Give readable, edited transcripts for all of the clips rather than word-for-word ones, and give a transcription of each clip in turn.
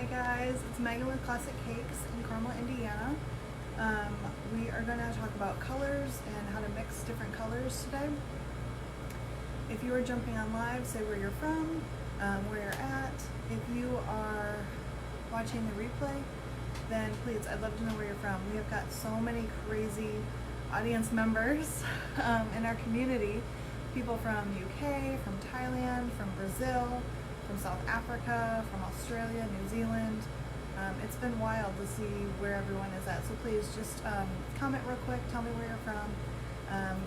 Hey guys, it's Megan with Classic Cakes in Carmel, Indiana. We are going to talk about colors and how to mix different colors today. If you are jumping on live, say where you're from, where you're at. If you are watching the replay, then please, I'd love to know where you're from. We have got so many crazy audience members in our community. People from UK, from Thailand, from Brazil, from South Africa, from Australia, New Zealand. It's been wild to see where everyone is at. So please just comment real quick, tell me where you're from.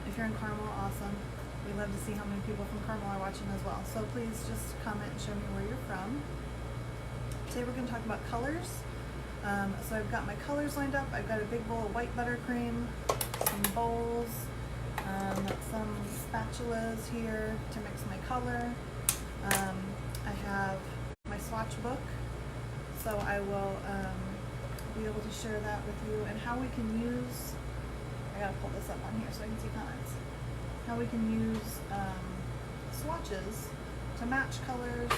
If you're in Carmel, awesome. We'd love to see how many people from Carmel are watching as well. So please just comment and show me where you're from. Today we're going to talk about colors. So I've got my colors lined up. I've got a big bowl of white buttercream, some bowls, some spatulas here to mix my color. I have my swatch book, so I will be able to share that with you, and how we can use, I gotta pull this up on here so I can see comments, how we can use swatches to match colors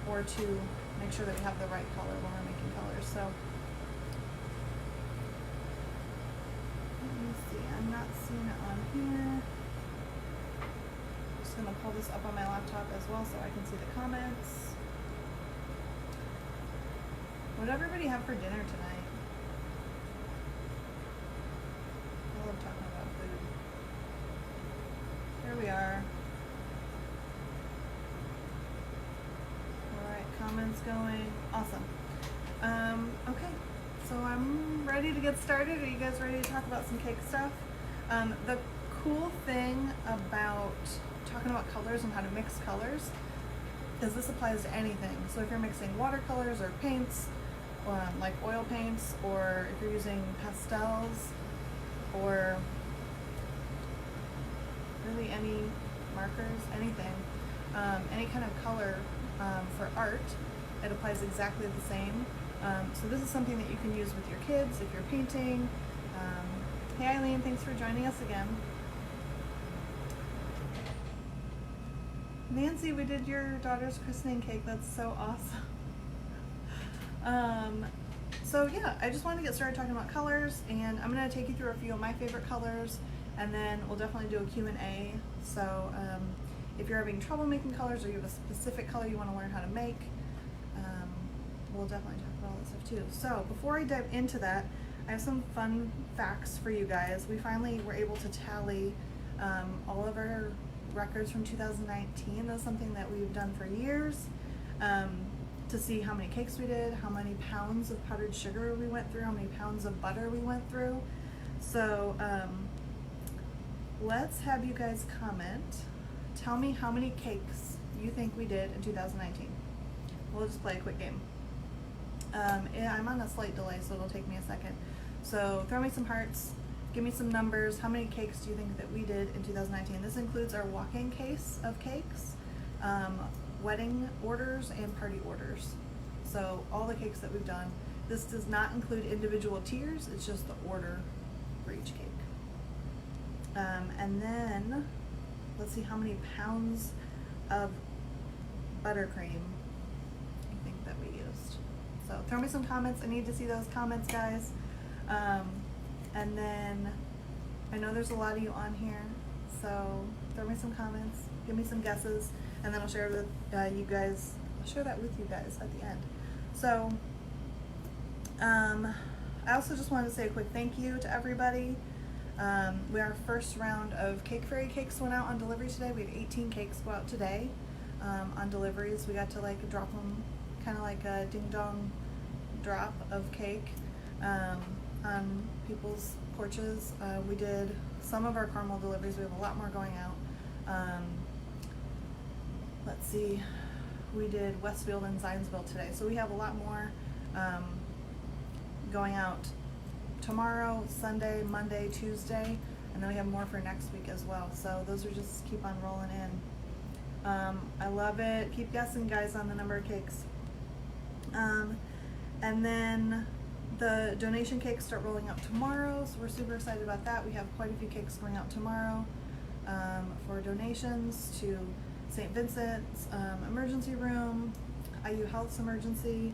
or to make sure that we have the right color when we're making colors. So let me see, I'm not seeing it on here. I'm going to pull this up on my laptop as well so I can see the comments. What did everybody have for dinner tonight? I love talking about food. Here we are. Alright, comments going. Awesome. Okay, so I'm ready to get started. Are you guys ready to talk about some cake stuff? The cool thing about talking about colors and how to mix colors is this applies to anything. So if you're mixing watercolors or paints, like oil paints, or if you're using pastels, or really any markers, anything, any kind of color for art, it applies exactly the same. So this is something that you can use with your kids if you're painting. Hey Eileen, thanks for joining us again. Nancy, we did your daughter's christening cake. That's so awesome. So yeah, I just wanted to get started talking about colors, and I'm going to take you through a few of my favorite colors, and then we'll definitely do a Q&A. So if you're having trouble making colors, or you have a specific color you want to learn how to make, we'll definitely talk about all that stuff too. So before I dive into that, I have some fun facts for you guys. We finally were able to tally all of our records from 2019. That's something that we've done for years, to see how many cakes we did, how many pounds of powdered sugar we went through, how many pounds of butter we went through. So let's have you guys comment. Tell me how many cakes you think we did in 2019. We'll just play a quick game. I'm on a slight delay, so it'll take me a second. So throw me some hearts. Give me some numbers. How many cakes do you think that we did in 2019? This includes our walk-in case of cakes, wedding orders, and party orders. So all the cakes that we've done. This does not include individual tiers. It's just the order for each cake. And then let's see how many pounds of buttercream you think that we used. So throw me some comments. I need to see those comments, guys. And then I know there's a lot of you on here, so throw me some comments, give me some guesses, and then I'll share it with you guys. I'll share that with you guys at the end. So I also just wanted to say a quick thank you to everybody. Our first round of Cake Fairy cakes went out on delivery today. We had 18 cakes go out today on deliveries. We got to like drop them, kind of like a ding dong drop of cake. On people's porches. We did some of our Carmel deliveries. We have a lot more going out. Let's see, we did Westfield and Zionsville today. So we have a lot more going out tomorrow, Sunday, Monday, Tuesday, and then we have more for next week as well. So those are just keep on rolling in. I love it. Keep guessing, guys, on the number of cakes. And then the donation cakes start rolling out tomorrow, so we're super excited about that. We have quite a few cakes going out tomorrow for donations to St. Vincent's emergency room, IU Health's emergency,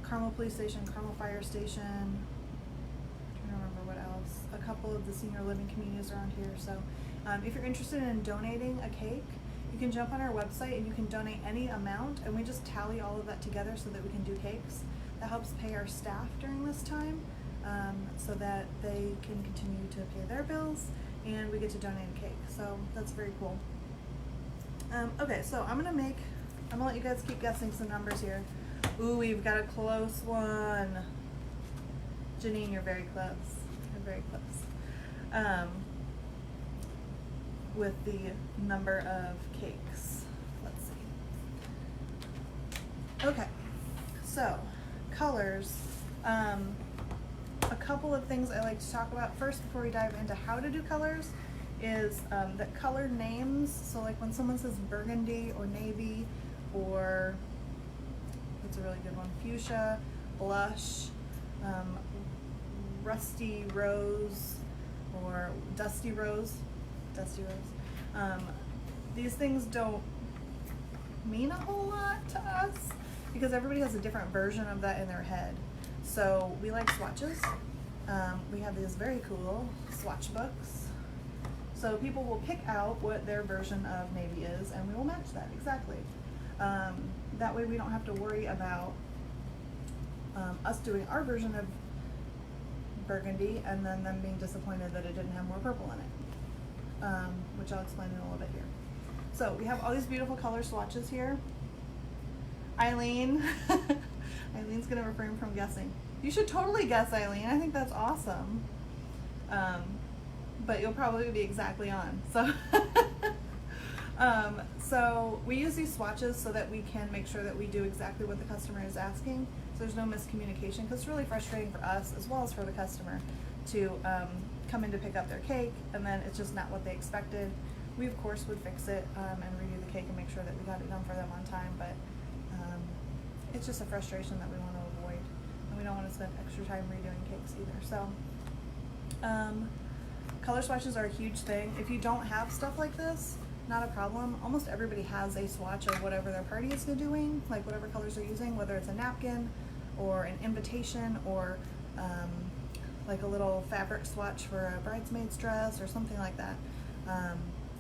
Carmel Police Station, Carmel Fire Station. I don't remember what else. A couple of the senior living communities around here. So if you're interested in donating a cake, you can jump on our website and you can donate any amount, and we just tally all of that together so that we can do cakes. That helps pay our staff during this time, so that they can continue to pay their bills and we get to donate a cake. So that's very cool. Okay, so I'm gonna let you guys keep guessing some numbers here. Ooh, we've got a close one. Janine, you're very close. You're very close. With the number of cakes. Let's see. Okay, so colors. A couple of things I like to talk about first before we dive into how to do colors is that color names. So like when someone says burgundy or navy, or what's a really good one, fuchsia, blush, rusty rose, or dusty rose. These things don't mean a whole lot to us because everybody has a different version of that in their head. So we like swatches. We have these very cool swatch books. So people will pick out what their version of navy is and we will match that exactly. That way we don't have to worry about us doing our version of burgundy and then them being disappointed that it didn't have more purple in it, which I'll explain in a little bit here. So we have all these beautiful color swatches here. Eileen, Eileen's gonna refrain from guessing. You should totally guess, Eileen. I think that's awesome. But you'll probably be exactly on. So, so we use these swatches so that we can make sure that we do exactly what the customer is asking. So there's no miscommunication, because it's really frustrating for us as well as for the customer to come in to pick up their cake and then it's just not what they expected. We of course would fix it and redo the cake and make sure that we got it done for them on time, but it's just a frustration that we want to avoid, and we don't want to spend extra time redoing cakes either. So color swatches are a huge thing. If you don't have stuff like this, not a problem. Almost everybody has a swatch of whatever their party is doing, like whatever colors they're using, whether it's a napkin or an invitation or like a little fabric swatch for a bridesmaid's dress or something like that.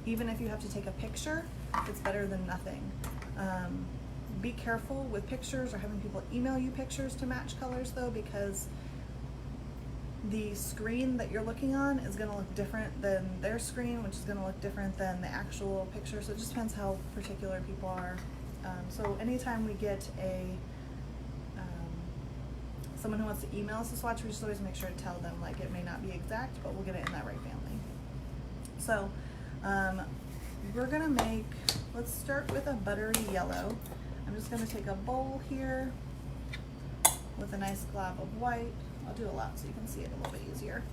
Even if you have to take a picture, it's better than nothing. Be careful with pictures or having people email you pictures to match colors though, because the screen that you're looking on is going to look different than their screen, which is going to look different than the actual picture. So it just depends how particular people are. So anytime we get someone who wants to email us a swatch, we just always make sure to tell them, like, it may not be exact, but we'll get it in that right family. So we're gonna make, let's start with a buttery yellow. I'm just gonna take a bowl here with a nice glob of white. I'll do a lot so you can see it a little bit easier.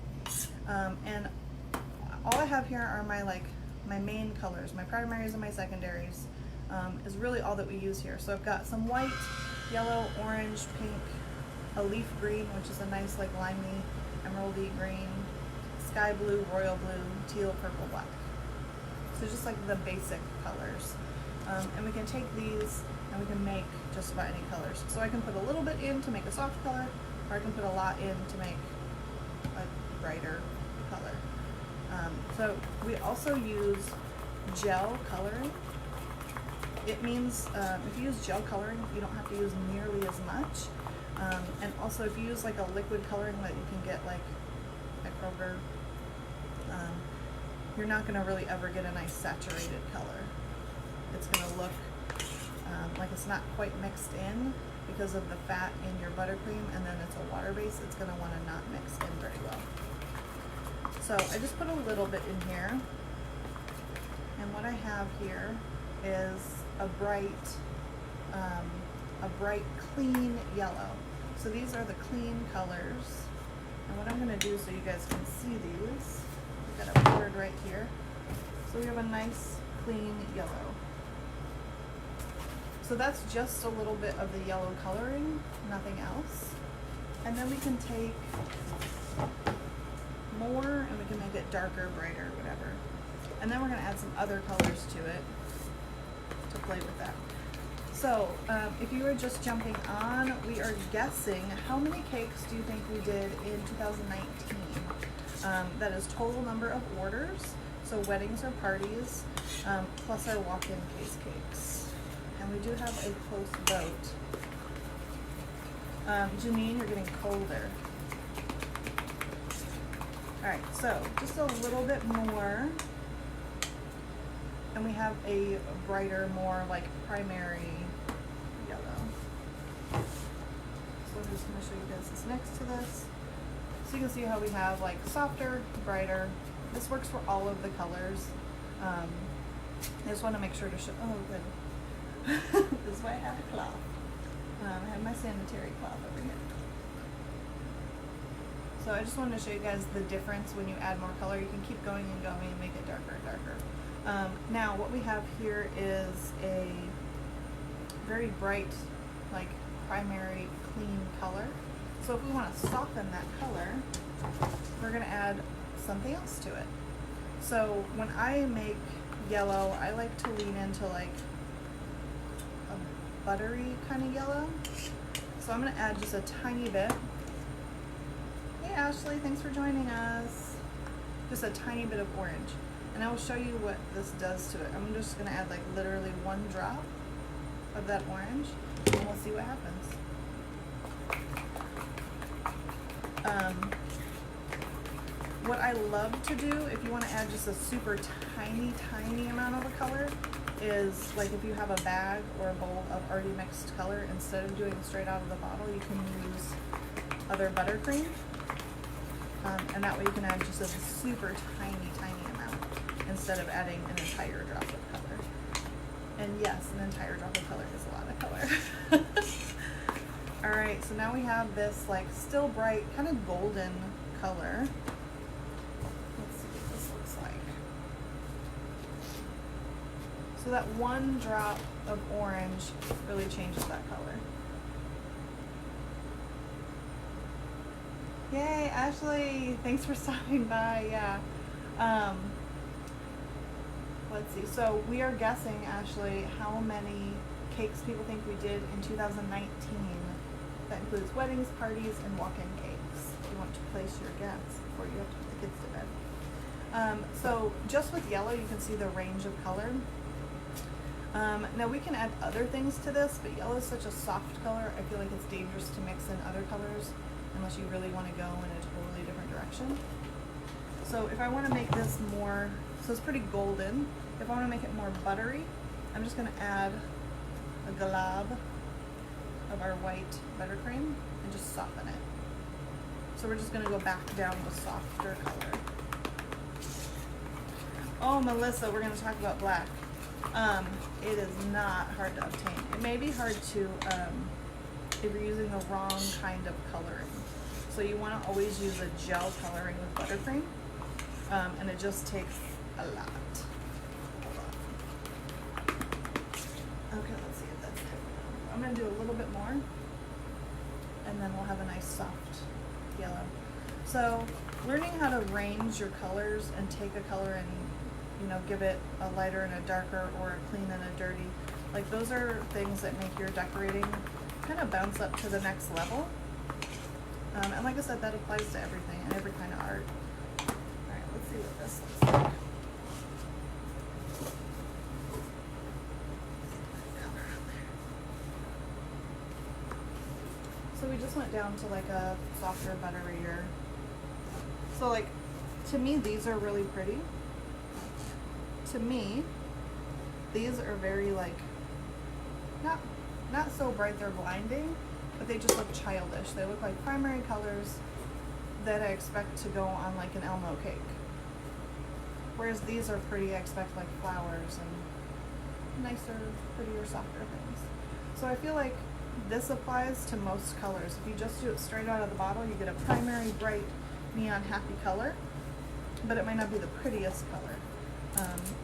And all I have here are my main colors, my primaries and my secondaries, is really all that we use here. So I've got some white, yellow, orange, pink, a leaf green, which is a nice like limey, emeraldy green, sky blue, royal blue, teal, purple, black. So just like the basic colors. And we can take these and we can make just about any colors. So I can put a little bit in to make a soft color, or I can put a lot in to make a brighter color. So we also use gel coloring. It means if you use gel coloring, you don't have to use nearly as much. And also if you use like a liquid coloring that you can get like at Kroger, you're not going to really ever get a nice saturated color. It's going to look like it's not quite mixed in because of the fat in your buttercream, and then it's a water base. It's going to want to not mix in very well. So I just put a little bit in here, and what I have here is a bright clean yellow. So these are the clean colors, and what I'm going to do so you guys can see these, we've got a board right here. So we have a nice clean yellow. So that's just a little bit of the yellow coloring, nothing else. And then we can take more and we can make it darker, brighter, whatever. And then we're going to add some other colors to it to play with that. So, if you were just jumping on, we are guessing how many cakes do you think we did in 2019? That is total number of orders, so weddings or parties, plus our walk-in case cakes. And we do have a close vote. Janine, you're getting colder. Alright, so just a little bit more. And we have a brighter, more like primary yellow. So I'm just going to show you guys this next to this. So you can see how we have like softer, brighter. This works for all of the colors. I just want to make sure to show, oh good. This is why I have a cloth. I have my sanitary cloth over here. So I just wanted to show you guys the difference when you add more color. You can keep going and going and make it darker and darker. Now what we have here is a very bright, like primary clean color. So if we want to soften that color, we're going to add something else to it. So when I make yellow, I like to lean into like a buttery kind of yellow. So I'm going to add just a tiny bit. Hey Ashley, thanks for joining us. Just a tiny bit of orange. And I will show you what this does to it. I'm just going to add like literally one drop of that orange and we'll see what happens. What I love to do, if you want to add just a super tiny amount of a color, is like if you have a bag or a bowl of already mixed color, instead of doing it straight out of the bottle, you can use other buttercream. And that way you can add just a super tiny amount instead of adding an entire drop of color. And yes, an entire drop of color is a lot of color. Alright, so now we have this like still bright, kind of golden color. Let's see what this looks like. So that one drop of orange really changes that color. Yay, Ashley! Thanks for stopping by, yeah. Let's see, so we are guessing, Ashley, how many cakes people think we did in 2019. That includes weddings, parties, and walk-in cakes. If you want to place your guess before you have to put the kids to bed. So just with yellow, you can see the range of color. Now we can add other things to this, but yellow is such a soft color, I feel like it's dangerous to mix in other colors unless you really want to go in a totally different direction. So if I want to make this more, so it's pretty golden, if I want to make it more buttery, I'm just going to add a glob of our white buttercream and just soften it. So we're just going to go back down to softer color. Oh, Melissa, we're going to talk about black. It is not hard to obtain. It may be hard to if you're using the wrong kind of coloring. So you want to always use a gel coloring with buttercream, and it just takes a lot. Okay, let's see if that's good. I'm going to do a little bit more, and then we'll have a nice soft yellow. So learning how to range your colors and take a color and, you know, give it a lighter and a darker, or a clean and a dirty, like those are things that make your decorating kind of bounce up to the next level. And like I said, that applies to everything and every kind of art. Alright, let's see what this looks like. So we just went down to like a softer, butterier. So like, to me, these are really pretty. To me, these are very like, not so bright they're blinding, but they just look childish. They look like primary colors that I expect to go on like an Elmo cake. Whereas these are pretty, I expect like flowers and nicer, prettier, softer things. So I feel like this applies to most colors. If you just do it straight out of the bottle, you get a primary, bright, neon, happy color, but it might not be the prettiest color.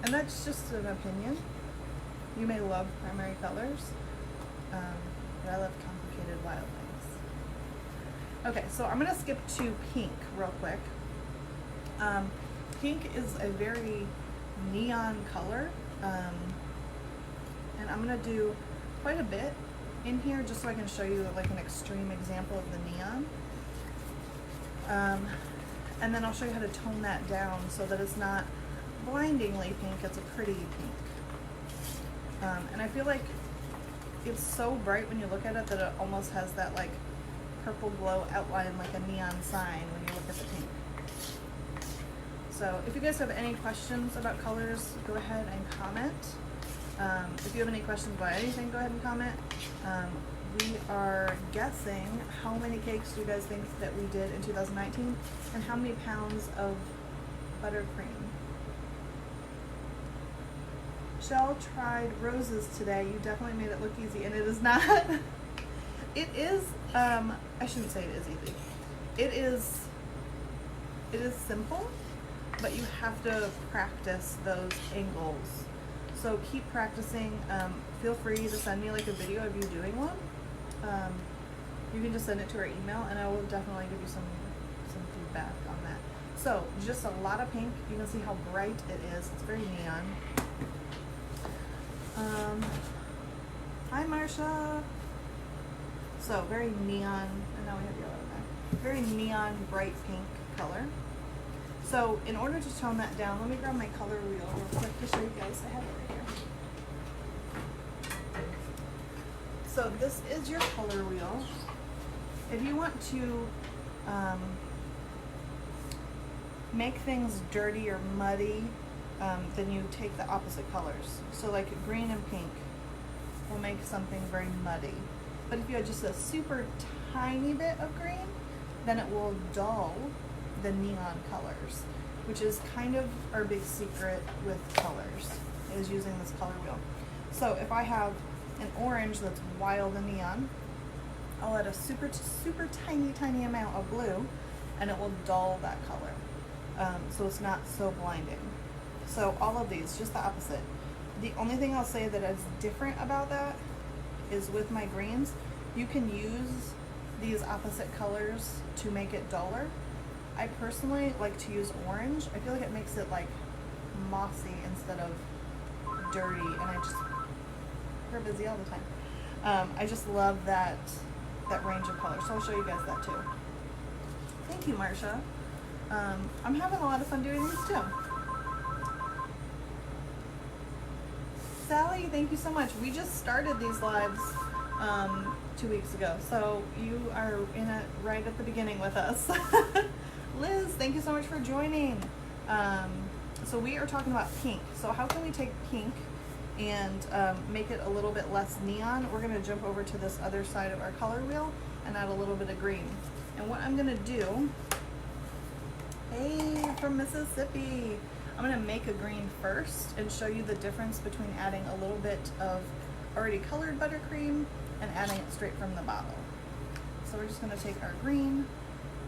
And that's just an opinion. You may love primary colors, but I love complicated, wild things. Okay, so I'm gonna skip to pink real quick. Pink is a very neon color, and I'm gonna do quite a bit in here just so I can show you like an extreme example of the neon. And then I'll show you how to tone that down so that it's not blindingly pink, it's a pretty pink. And I feel like it's so bright when you look at it that it almost has that like purple glow outline like a neon sign when you look at the pink. So if you guys have any questions about colors, go ahead and comment. If you have any questions about anything, go ahead and comment. We are guessing how many cakes do you guys think that we did in 2019 and how many pounds of buttercream. Shell tried roses today. You definitely made it look easy, and it is not. It is, I shouldn't say it is easy. It is simple, but you have to practice those angles. So keep practicing. Feel free to send me like a video of you doing one. You can just send it to our email, and I will definitely give you some feedback on that. So just a lot of pink. You can see how bright it is. It's very neon. Hi Marsha. So very neon, and now we have yellow there. Very neon, bright pink color. So in order to tone that down, let me grab my color wheel real quick to show you guys. I have it right here. So this is your color wheel. If you want to make things dirty or muddy, then you take the opposite colors. So like green and pink will make something very muddy. But if you had just a super tiny bit of green, then it will dull the neon colors, which is kind of our big secret with colors, is using this color wheel. So if I have an orange that's wild and neon, I'll add a super tiny amount of blue, and it will dull that color, so it's not so blinding. So all of these, just the opposite. The only thing I'll say that is different about that is with my greens, you can use these opposite colors to make it duller. I personally like to use orange. I feel like it makes it like mossy instead of dirty, and I just, we're busy all the time. I just love that range of colors, so I'll show you guys that too. Thank you, Marsha. I'm having a lot of fun doing these too. Sally, thank you so much. We just started these lives 2 weeks ago, so you are in it right at the beginning with us. Liz, thank you so much for joining. So we are talking about pink. So how can we take pink and make it a little bit less neon? We're going to jump over to this other side of our color wheel and add a little bit of green. And what I'm going to do, hey, from Mississippi, I'm going to make a green first and show you the difference between adding a little bit of already colored buttercream and adding it straight from the bottle. So we're just going to take our green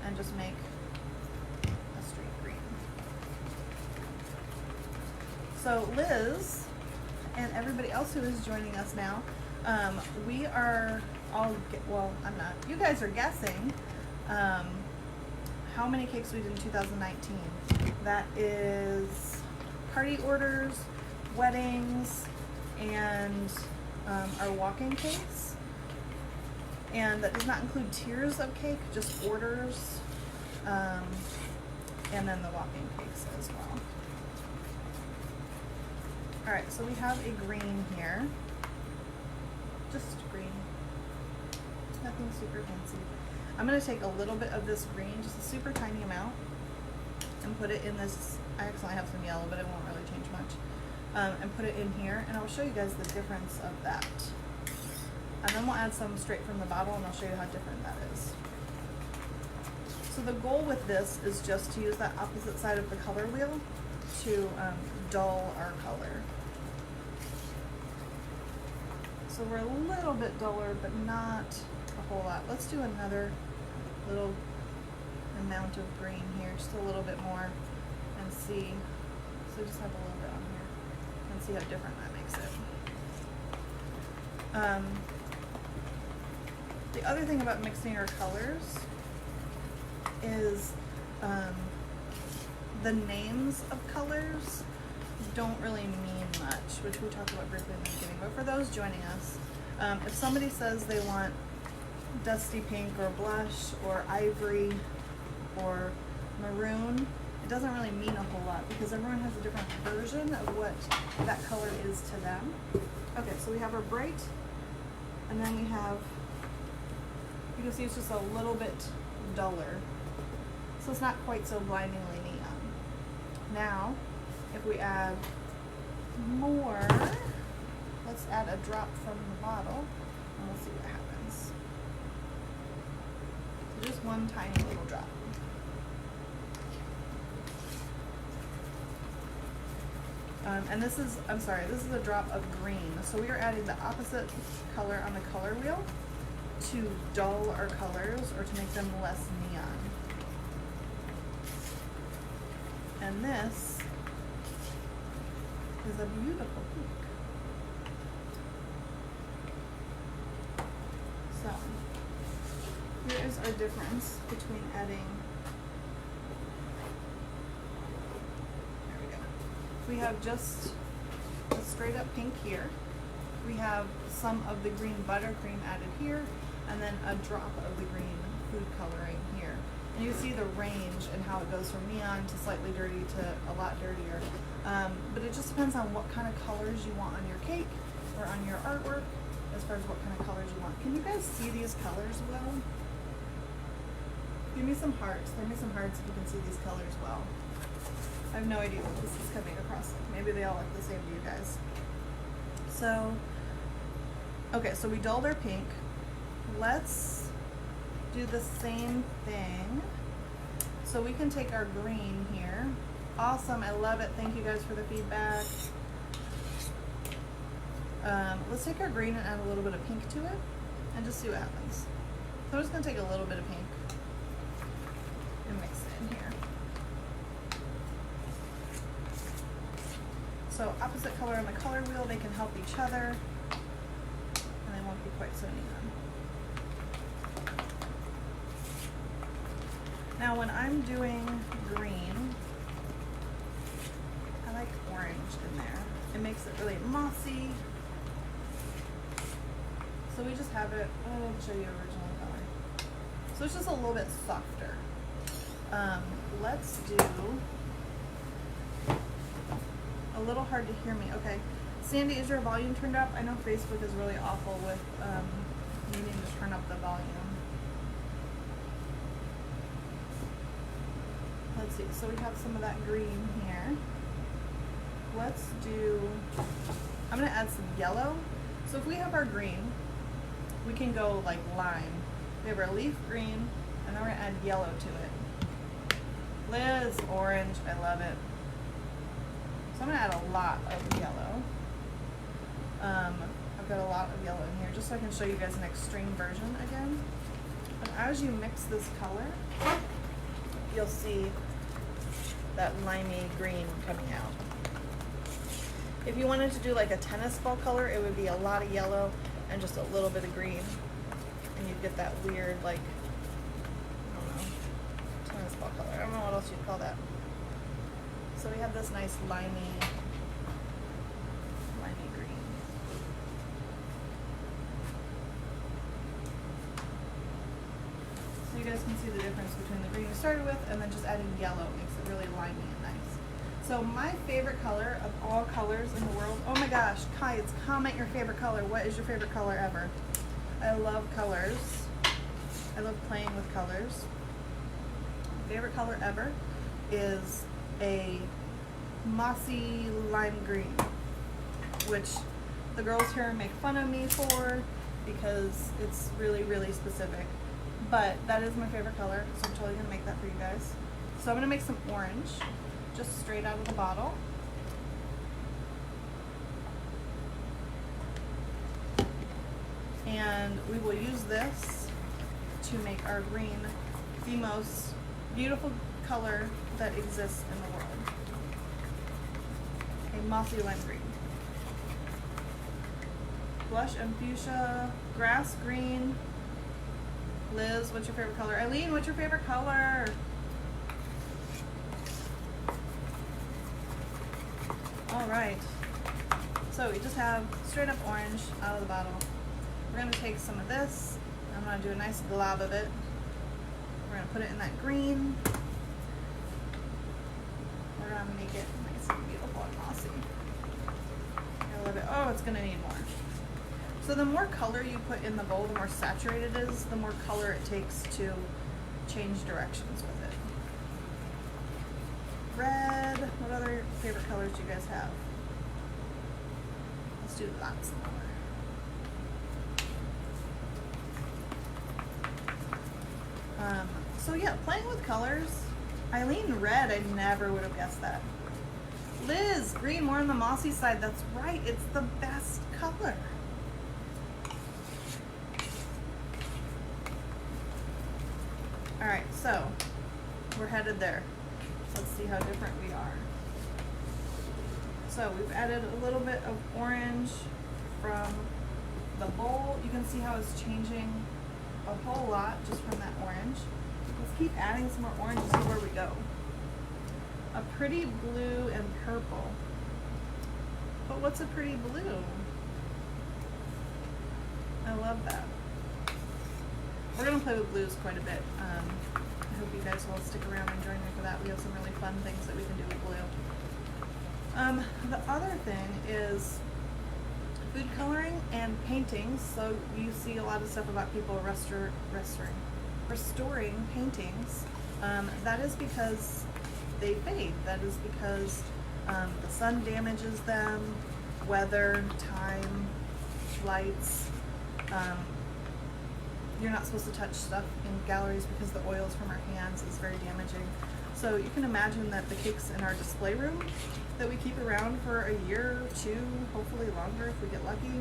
and just make a straight green. So Liz and everybody else who is joining us now, we are all, well, I'm not, you guys are guessing how many cakes we did in 2019. That is party orders, weddings, and our walking cakes. And that does not include tiers of cake, just orders, and then the walking cakes as well. All right, so we have a green here, just green, nothing super fancy. I'm gonna take a little bit of this green, just a super tiny amount, and put it in this, I actually have some yellow, but it won't really change much, and put it in here, and I'll show you guys the difference of that. And then we'll add some straight from the bottle, and I'll show you how different that is. So the goal with this is just to use that opposite side of the color wheel to dull our color. So we're a little bit duller, but not a whole lot. Let's do another little amount of green here, just a little bit more, and see. So just have a little bit on here and see how different that makes it. The other thing about mixing our colors is the names of colors don't really mean much, which we talked about briefly in the beginning, but for those joining us, If somebody says they want dusty pink or blush or ivory or maroon, it doesn't really mean a whole lot because everyone has a different version of what that color is to them. Okay, so we have our bright, and then we have, you can see it's just a little bit duller. So it's not quite so blindingly neon. Now, if we add more, let's add a drop from the bottle, and we'll see what happens. So just one tiny little drop. And this is, this is a drop of green. So we are adding the opposite color on the color wheel to dull our colors or to make them less neon. And this is a beautiful pink. So here is our difference between adding, there we go. We have just a straight up pink here. We have some of the green buttercream added here, and then a drop of the green food coloring here. And you see the range and how it goes from neon to slightly dirty to a lot dirtier. But it just depends on what kind of colors you want on your cake or on your artwork, as far as what kind of colors you want. Can you guys see these colors well? Give me some hearts. Give me some hearts if you can see these colors well. I have no idea what this is coming across like. Maybe they all look the same to you guys. So, okay, so we dulled our pink. Let's do the same thing. So we can take our green here. Awesome, I love it. Thank you guys for the feedback. Let's take our green and add a little bit of pink to it and just see what happens. So I'm just gonna take a little bit of pink and mix it in here. So opposite color on the color wheel, they can help each other and they won't be quite so neon. Now when I'm doing green, I like orange in there. It makes it really mossy. So we just have it, I'll show you original color. So it's just a little bit softer. Let's do, a little hard to hear me. Okay, Sandy, is your volume turned up? I know Facebook is really awful with needing to turn up the volume. Let's see, so we have some of that green here. Let's do, I'm gonna add some yellow. So if we have our green, we can go like lime. We have our leaf green, and then we're gonna add yellow to it. Liz, orange, I love it. So I'm gonna add a lot of yellow. I've got a lot of yellow in here, just so I can show you guys an extreme version again. And as you mix this color, you'll see that limey green coming out. If you wanted to do like a tennis ball color, it would be a lot of yellow and just a little bit of green. And you'd get that weird, like, I don't know, tennis ball color. I don't know what else you'd call that. So we have this nice limey green. So you guys can see the difference between the green we started with and then just adding yellow makes it really limey and nice. So my favorite color of all colors in the world, oh my gosh, Kites, comment your favorite color. What is your favorite color ever? I love colors. I love playing with colors. My favorite color ever is a mossy lime green, which the girls here make fun of me for because it's really, really specific. But that is my favorite color, so I'm totally gonna make that for you guys. So I'm gonna make some orange, just straight out of the bottle. And we will use this to make our green the most beautiful color that exists in the world. A mossy lime green. Blush and fuchsia, grass green. Liz, what's your favorite color? Eileen, what's your favorite color? All right. So we just have straight up orange out of the bottle. We're gonna take some of this. I'm gonna do a nice glob of it. We're gonna put it in that green. We're gonna make it nice and beautiful and mossy. I love it. Oh, it's gonna need more. So the more color you put in the bowl, the more saturated it is, the more color it takes to change directions with it. Red. What other favorite colors do you guys have? Let's do lots more. So yeah, playing with colors. Eileen, red, I never would have guessed that. Liz, green, more on the mossy side. That's right, it's the best color. All right, so we're headed there. Let's see how different we are. So we've added a little bit of orange from the bowl. You can see how it's changing a whole lot just from that orange. Let's keep adding some more orange and see where we go. A pretty blue and purple. But what's a pretty blue? I love that. We're gonna play with blues quite a bit. I hope you guys will stick around and join me for that. We have some really fun things that we can do with blue. The other thing is food coloring and paintings. So you see a lot of stuff about people restoring paintings. That is because they fade. That is because the sun damages them, weather, time, lights. You're not supposed to touch stuff in galleries because the oils from our hands is very damaging. So you can imagine that the cakes in our display room that we keep around for a year or two, hopefully longer if we get lucky,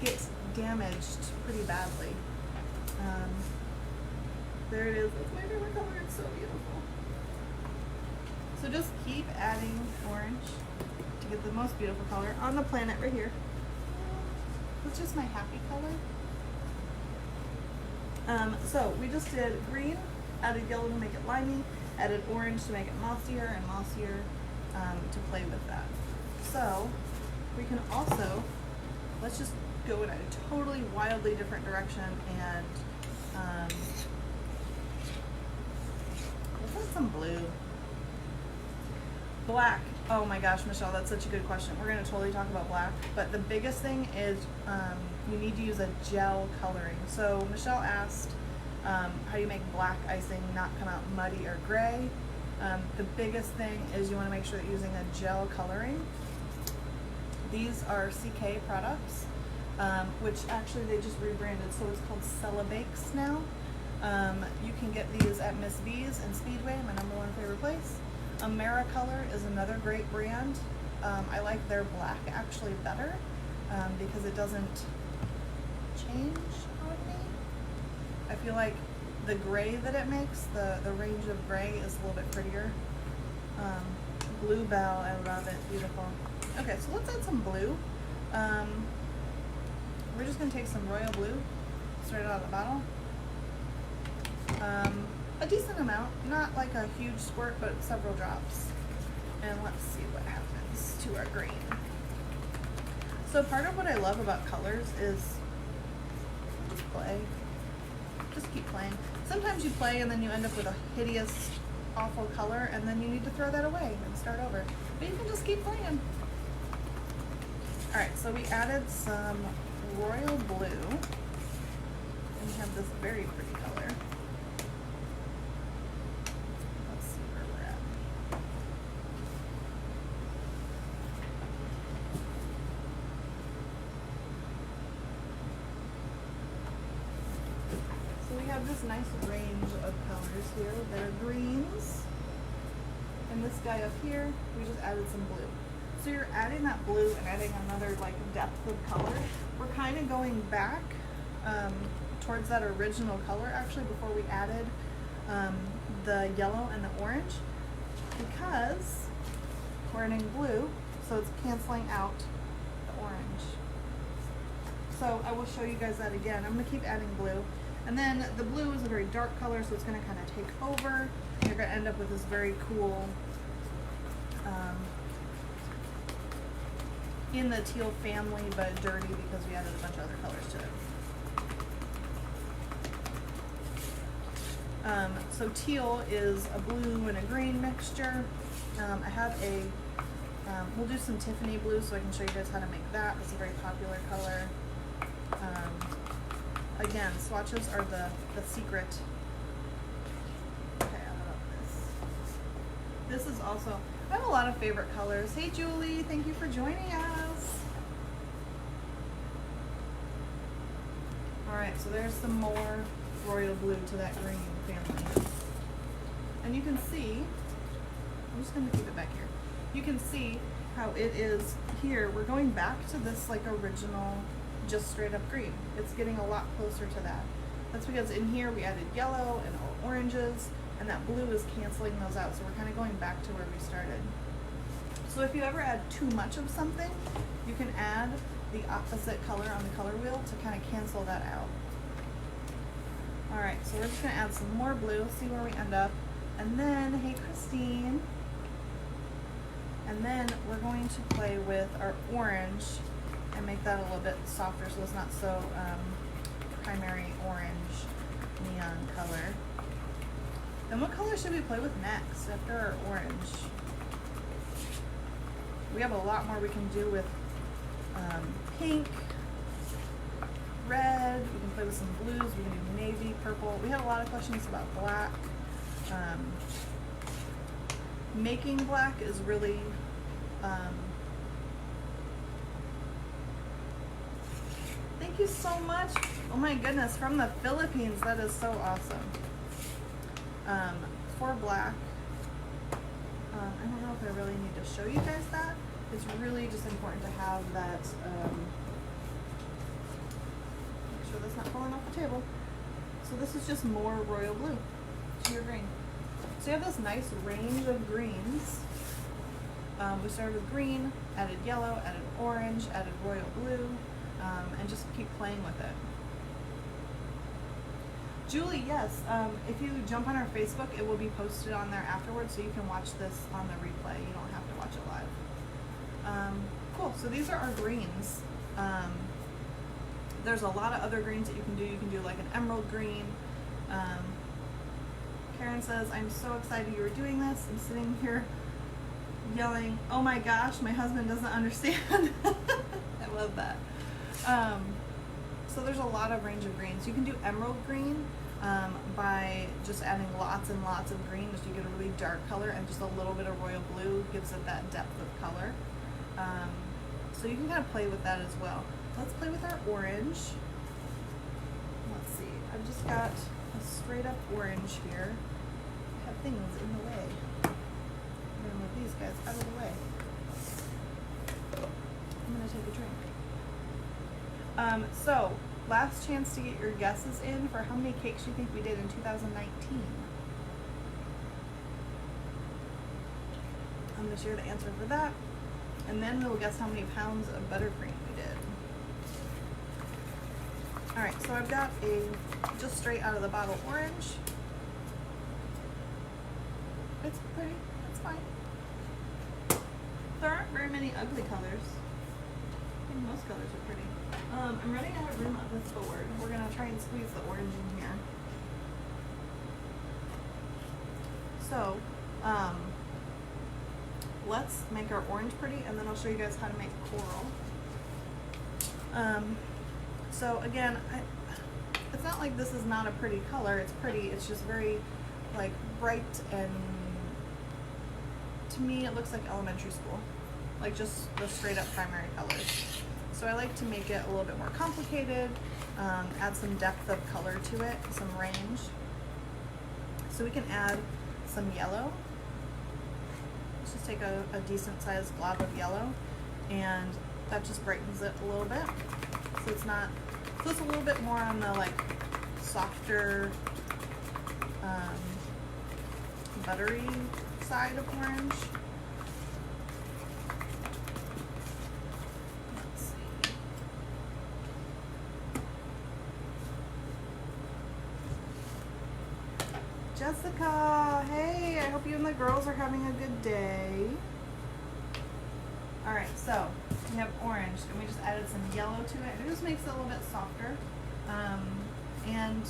get damaged pretty badly. There it is. It's my favorite color. It's so beautiful. So just keep adding orange to get the most beautiful color on the planet right here. It's just my happy color. So we just did green, added yellow to make it limey, added orange to make it mossier and mossier to play with that. So we can also, let's just go in a totally wildly different direction and let's add some blue. Black. Oh my gosh, Michelle, that's such a good question. We're going to totally talk about black, but the biggest thing is you need to use a gel coloring. So Michelle asked how do you make black icing not come out muddy or gray. The biggest thing is you want to make sure that you're using a gel coloring. These are CK products, which actually they just rebranded, so it's called Celebakes now. You can get these at Miss V's and Speedway, my #1 favorite place. AmeriColor is another great brand. I like their black actually better because it doesn't change on me. I feel like the gray that it makes, the range of gray is a little bit prettier. Bluebell, I love it, beautiful. Okay, so let's add some blue. We're just gonna take some royal blue straight out of the bottle. A decent amount, not like a huge squirt, but several drops. And let's see what happens to our green. So part of what I love about colors is just play. Just keep playing. Sometimes you play and then you end up with a hideous, awful color and then you need to throw that away and start over. But you can just keep playing. Alright, so we added some royal blue. And we have this very pretty color. This nice range of colors here. There are greens, and this guy up here, we just added some blue. So you're adding that blue and adding another like depth of color. We're kind of going back towards that original color actually before we added the yellow and the orange because we're adding blue, so it's canceling out the orange. So I will show you guys that again. I'm going to keep adding blue. And then the blue is a very dark color, so it's going to kind of take over. You're going to end up with this very cool in the teal family, but dirty because we added a bunch of other colors to it. So teal is a blue and a green mixture. I have we'll do some Tiffany blue so I can show you guys how to make that. It's a very popular color. Again, swatches are the secret. Okay, I love this. This is also, I have a lot of favorite colors. Hey Julie, thank you for joining us. Alright, so there's some more royal blue to that green family. And you can see, I'm just going to keep it back here. You can see how it is here. We're going back to this like original, just straight up green. It's getting a lot closer to that. That's because in here we added yellow and oranges, and that blue is canceling those out. So we're kind of going back to where we started. So if you ever add too much of something, you can add the opposite color on the color wheel to kind of cancel that out. Alright, so we're just going to add some more blue, see where we end up. And then, hey Christine. And then we're going to play with our orange and make that a little bit softer so it's not so primary orange neon color. Then what color should we play with next after our orange? We have a lot more we can do with pink, red, we can play with some blues, we can do navy, purple. We had a lot of questions about black. Making black is really thank you so much. Oh my goodness, from the Philippines. That is so awesome. For black, I don't know if I really need to show you guys that. It's really just important to have that, make sure that's not falling off the table. So this is just more royal blue to your green. So you have this nice range of greens. We started with green, added yellow, added orange, added royal blue, and just keep playing with it. Julie, yes, if you jump on our Facebook, it will be posted on there afterwards, so you can watch this on the replay. You don't have to watch it live. Cool, so these are our greens. There's a lot of other greens that you can do. You can do like an emerald green. Karen says, I'm so excited you were doing this. I'm sitting here yelling, oh my gosh, my husband doesn't understand. I love that. So there's a lot of range of greens. You can do emerald green by just adding lots and lots of green, just you get a really dark color, and just a little bit of royal blue gives it that depth of color. So you can kind of play with that as well. Let's play with our orange. Let's see, I've just got a straight up orange here. I have things in the way. I'm gonna move these guys out of the way. I'm gonna take a drink. So, last chance to get your guesses in for how many cakes you think we did in 2019. I'm going to share the answer for that, and then we'll guess how many pounds of buttercream we did. Alright, so I've got a just straight out of the bottle orange. It's pretty, it's fine. There aren't very many ugly colors. I think most colors are pretty. I'm running out of room on this board. We're going to try and squeeze the orange in here. So, let's make our orange pretty, and then I'll show you guys how to make coral. So again, it's not like this is not a pretty color. It's pretty. It's just very like bright, and to me it looks like elementary school, like just the straight up primary colors. So I like to make it a little bit more complicated, add some depth of color to it, some range. So we can add some yellow. Let's just take a decent sized glob of yellow, and that just brightens it a little bit. So it's not, so it's a little bit more on the like softer, buttery side of orange. Jessica, hey, I hope you and the girls are having a good day. All right, so We have orange, and we just added some yellow to it. It just makes it a little bit softer, and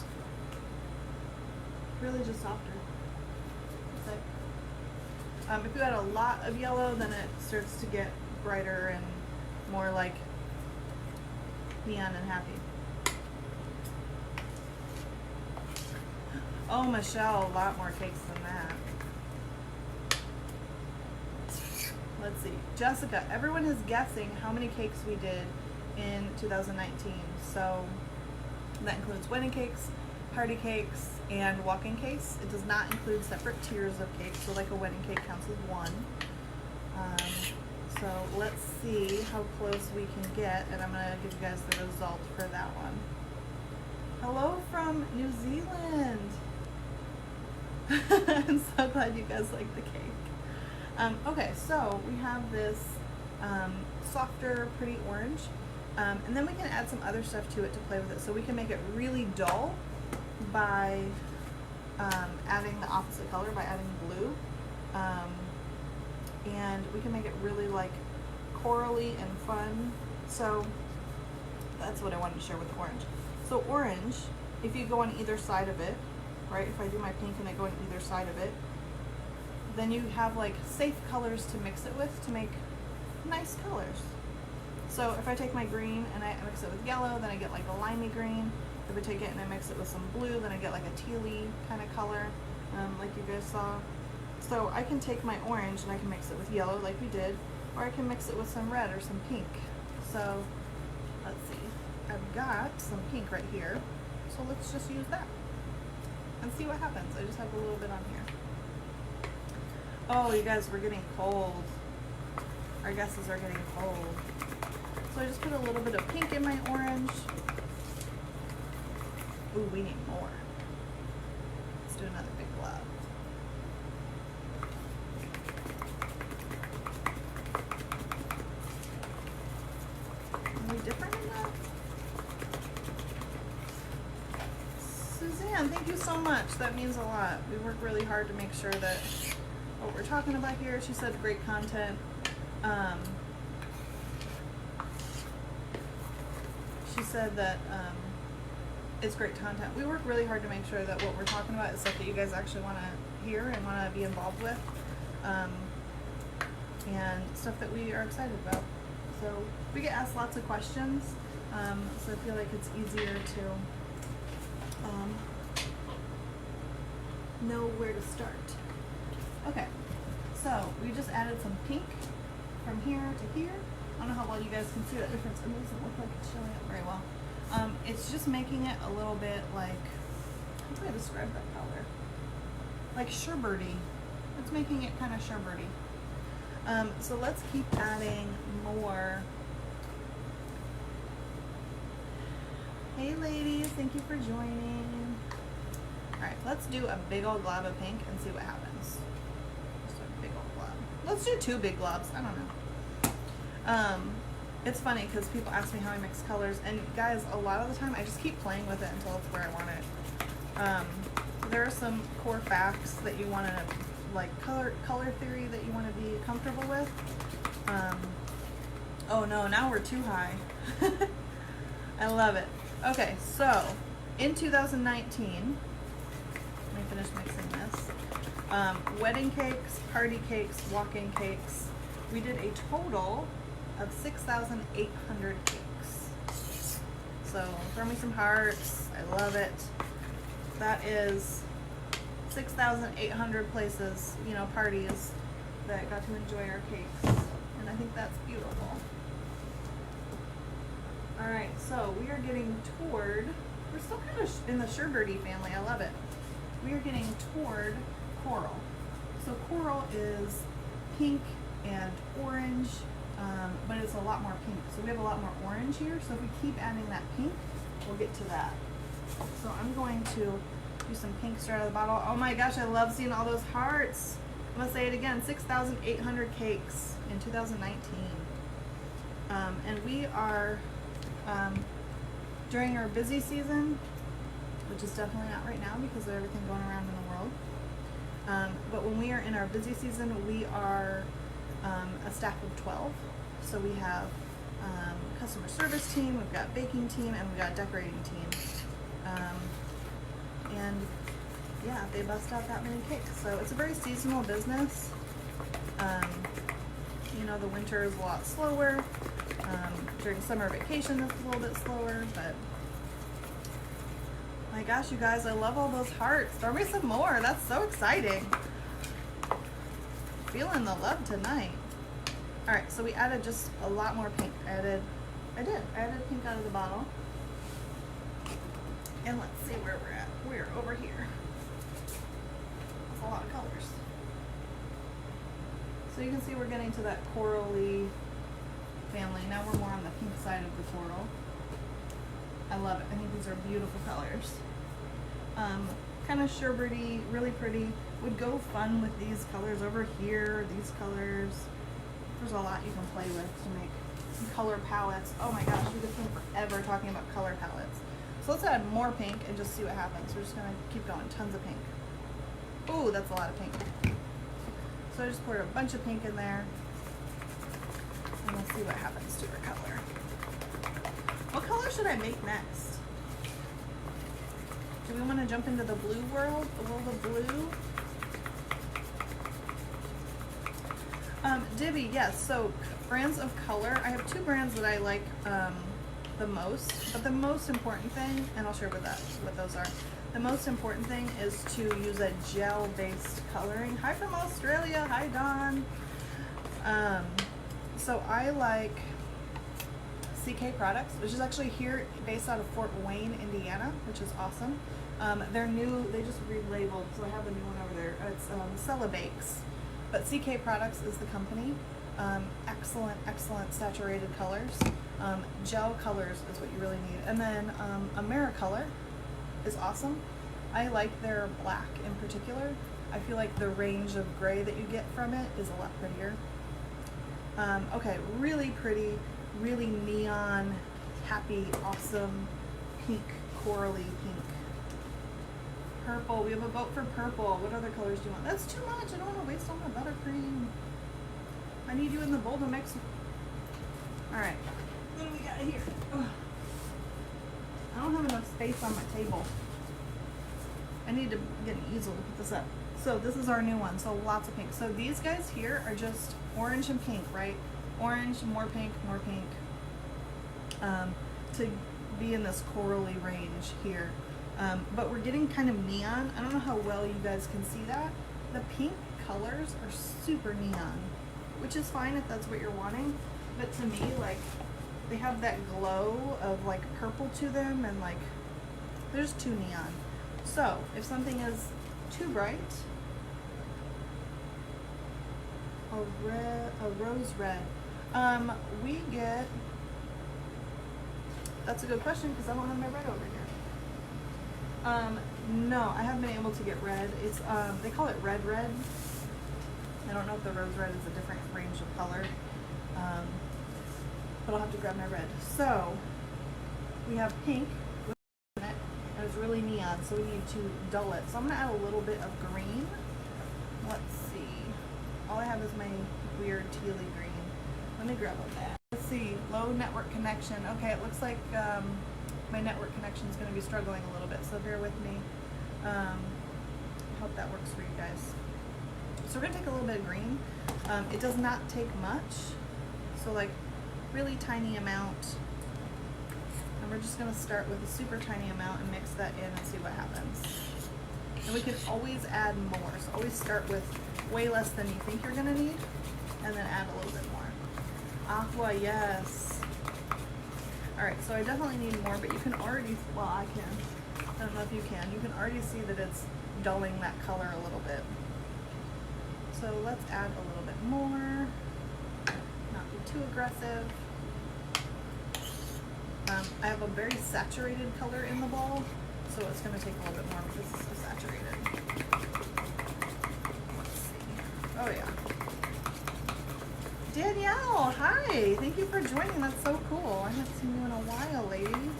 really just softer. If you add a lot of yellow, then it starts to get brighter and more like neon and happy. Oh, Michelle, a lot more cakes than that. Let's see. Jessica, everyone is guessing how many cakes we did in 2019. So that includes wedding cakes, party cakes, and walking cakes. It does not include separate tiers of cakes, so like a wedding cake counts as one. So let's see how close we can get, and I'm going to give you guys the result for that one. Hello from New Zealand. I'm so glad you guys like the cake. Okay, so we have this softer, pretty orange, and then we can add some other stuff to it to play with it. So we can make it really dull by adding the opposite color, by adding blue, and we can make it really like corally and fun. So that's what I wanted to share with the orange. So orange, if you go on either side of it, right, if I do my pink and I go on either side of it, then you have like safe colors to mix it with to make nice colors. So if I take my green and I mix it with yellow, then I get like a limey green. If I take it and I mix it with some blue, then I get like a tealy kind of color, like you guys saw. So I can take my orange and I can mix it with yellow like we did, or I can mix it with some red or some pink. So let's see, I've got some pink right here, so let's just use that and see what happens. I just have a little bit on here. Oh, you guys, we're getting cold. Our guesses are getting cold. So I just put a little bit of pink in my orange. Ooh, we need more. Let's do another big glob. Are we different enough? Suzanne, thank you so much. That means a lot. We work really hard to make sure that what we're talking about here, she said great content. She said that it's great content. We work really hard to make sure that what we're talking about is stuff that you guys actually want to hear and want to be involved with, and stuff that we are excited about. So we get asked lots of questions, so I feel like it's easier to know where to start. Okay, so we just added some pink from here to here. I don't know how well you guys can see that difference. It doesn't look like it's showing up very well. It's just making it a little bit like, how do I describe that color? Like sherbety. It's making it kind of sherbety. So let's keep adding more. Hey ladies, thank you for joining. Alright, let's do a big old glob of pink and see what happens. Just a big old glob. Let's do 2 big globs. I don't know. It's funny because people ask me how I mix colors, and guys, a lot of the time I just keep playing with it until it's where I want it. There are some core facts that you want to, like color theory that you want to be comfortable with. Oh no, now we're too high. I love it. Okay, so in 2019, let me finish mixing this. Wedding cakes, party cakes, walking cakes. We did a total of 6,800 cakes. So throw me some hearts. I love it. That is 6,800 places, you know, parties that got to enjoy our cakes. And I think that's beautiful. Alright, so we are getting toward, we're still kind of in the sherbety family. I love it. We are getting toward coral. So coral is pink and orange, but it's a lot more pink. So we have a lot more orange here. So if we keep adding that pink, we'll get to that. So I'm going to do some pink straight out of the bottle. Oh my gosh, I love seeing all those hearts. I'm going to say it again, 6,800 cakes in 2019. And we are, during our busy season, which is definitely not right now because of everything going around in the world. But when we are in our busy season, we are a staff of 12. So we have customer service team, we've got baking team, and we've got decorating team. And yeah, they bust out that many cakes. So it's a very seasonal business. You know, the winter is a lot slower. During summer vacation, it's a little bit slower, but my gosh, you guys, I love all those hearts. Throw me some more. That's so exciting. Feeling the love tonight. All right, so we added just a lot more pink. I added pink out of the bottle. And let's see where we're at. We're over here. That's a lot of colors. So you can see we're getting to that corally family. Now we're more on the pink side of the coral. I love it. I think these are beautiful colors. Kind of sherbety, really pretty. Would go fun with these colors over here, these colors. There's a lot you can play with to make some color palettes. Oh my gosh, we could spend forever talking about color palettes. So let's add more pink and just see what happens. We're just gonna keep going, tons of pink. Ooh, that's a lot of pink. So I just poured a bunch of pink in there. And let's see what happens to her color. What color should I make next? Do we want to jump into the blue world? The world of blue? Divi, yes. So brands of color. I have two brands that I like the most. But the most important thing, and I'll share what those are. The most important thing is to use a gel-based coloring. Hi from Australia. Hi, Dawn. So I like CK Products, which is actually here based out of Fort Wayne, Indiana, which is awesome. They're new, they just relabeled, so I have the new one over there. It's Cella Bakes, but CK Products is the company. Excellent saturated colors. Gel colors is what you really need. And then AmeriColor is awesome. I like their black in particular. I feel like the range of gray that you get from it is a lot prettier. Okay, really pretty, really neon, happy, awesome, pink, corally pink. Purple, we have a vote for purple. What other colors do you want? That's too much, I don't want to waste all my buttercream. I need you in the bowl to mix. All right, what do we got here? Ugh. I don't have enough space on my table. I need to get an easel to put this up. So this is our new one, so lots of pink. So these guys here are just orange and pink, right? Orange, more pink, to be in this corally range here. But we're getting kind of neon. I don't know how well you guys can see that. The pink colors are super neon, which is fine if that's what you're wanting. But to me, like, they have that glow of like purple to them, and like, they're just too neon. So if something is too bright, a rose red. We get, that's a good question because I don't have my red over here. No, I haven't been able to get red. It's, they call it red. I don't know if the rose red is a different range of color, but I'll have to grab my red. So we have pink with it, and it's really neon, so we need to dull it. So I'm gonna add a little bit of green. Let's see. All I have is my weird tealy green. Let me grab a bag. Let's see, low network connection. Okay, it looks like my network connection is going to be struggling a little bit, so bear with me. I hope that works for you guys. So we're going to take a little bit of green. It does not take much, so like really tiny amount. And we're just going to start with a super tiny amount and mix that in and see what happens. And we can always add more, so always start with way less than you think you're gonna need, and then add a little bit more. Aqua, yes. All right, so I definitely need more, but you can already, well, I can. I don't know if you can. You can already see that it's dulling that color a little bit. So let's add a little bit more, not be too aggressive. I have a very saturated color in the bowl, so it's gonna take a little bit more because it's so saturated. Let's see. Oh yeah. Danielle, hi. Thank you for joining. That's so cool. I haven't seen you in a while, lady.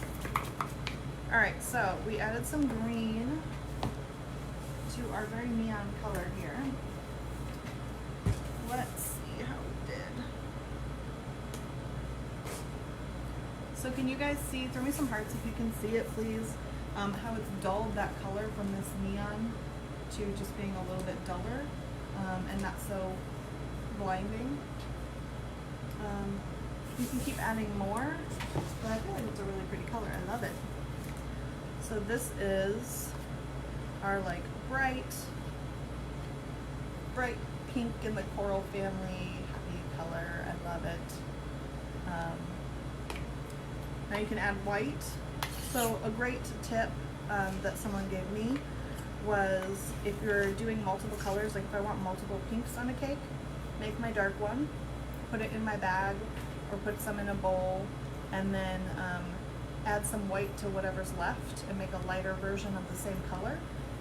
All right, so we added some green to our very neon color here. Let's see how we did. So can you guys see, throw me some hearts if you can see it, please, how it's dulled that color from this neon to just being a little bit duller and not so blinding. You can keep adding more, but I feel like it's a really pretty color. I love it. So this is our like bright pink in the coral family, happy color. I love it. Now you can add white. So a great tip that someone gave me was if you're doing multiple colors, like if I want multiple pinks on a cake, make my dark one, put it in my bag or put some in a bowl, and then add some white to whatever's left and make a lighter version of the same color.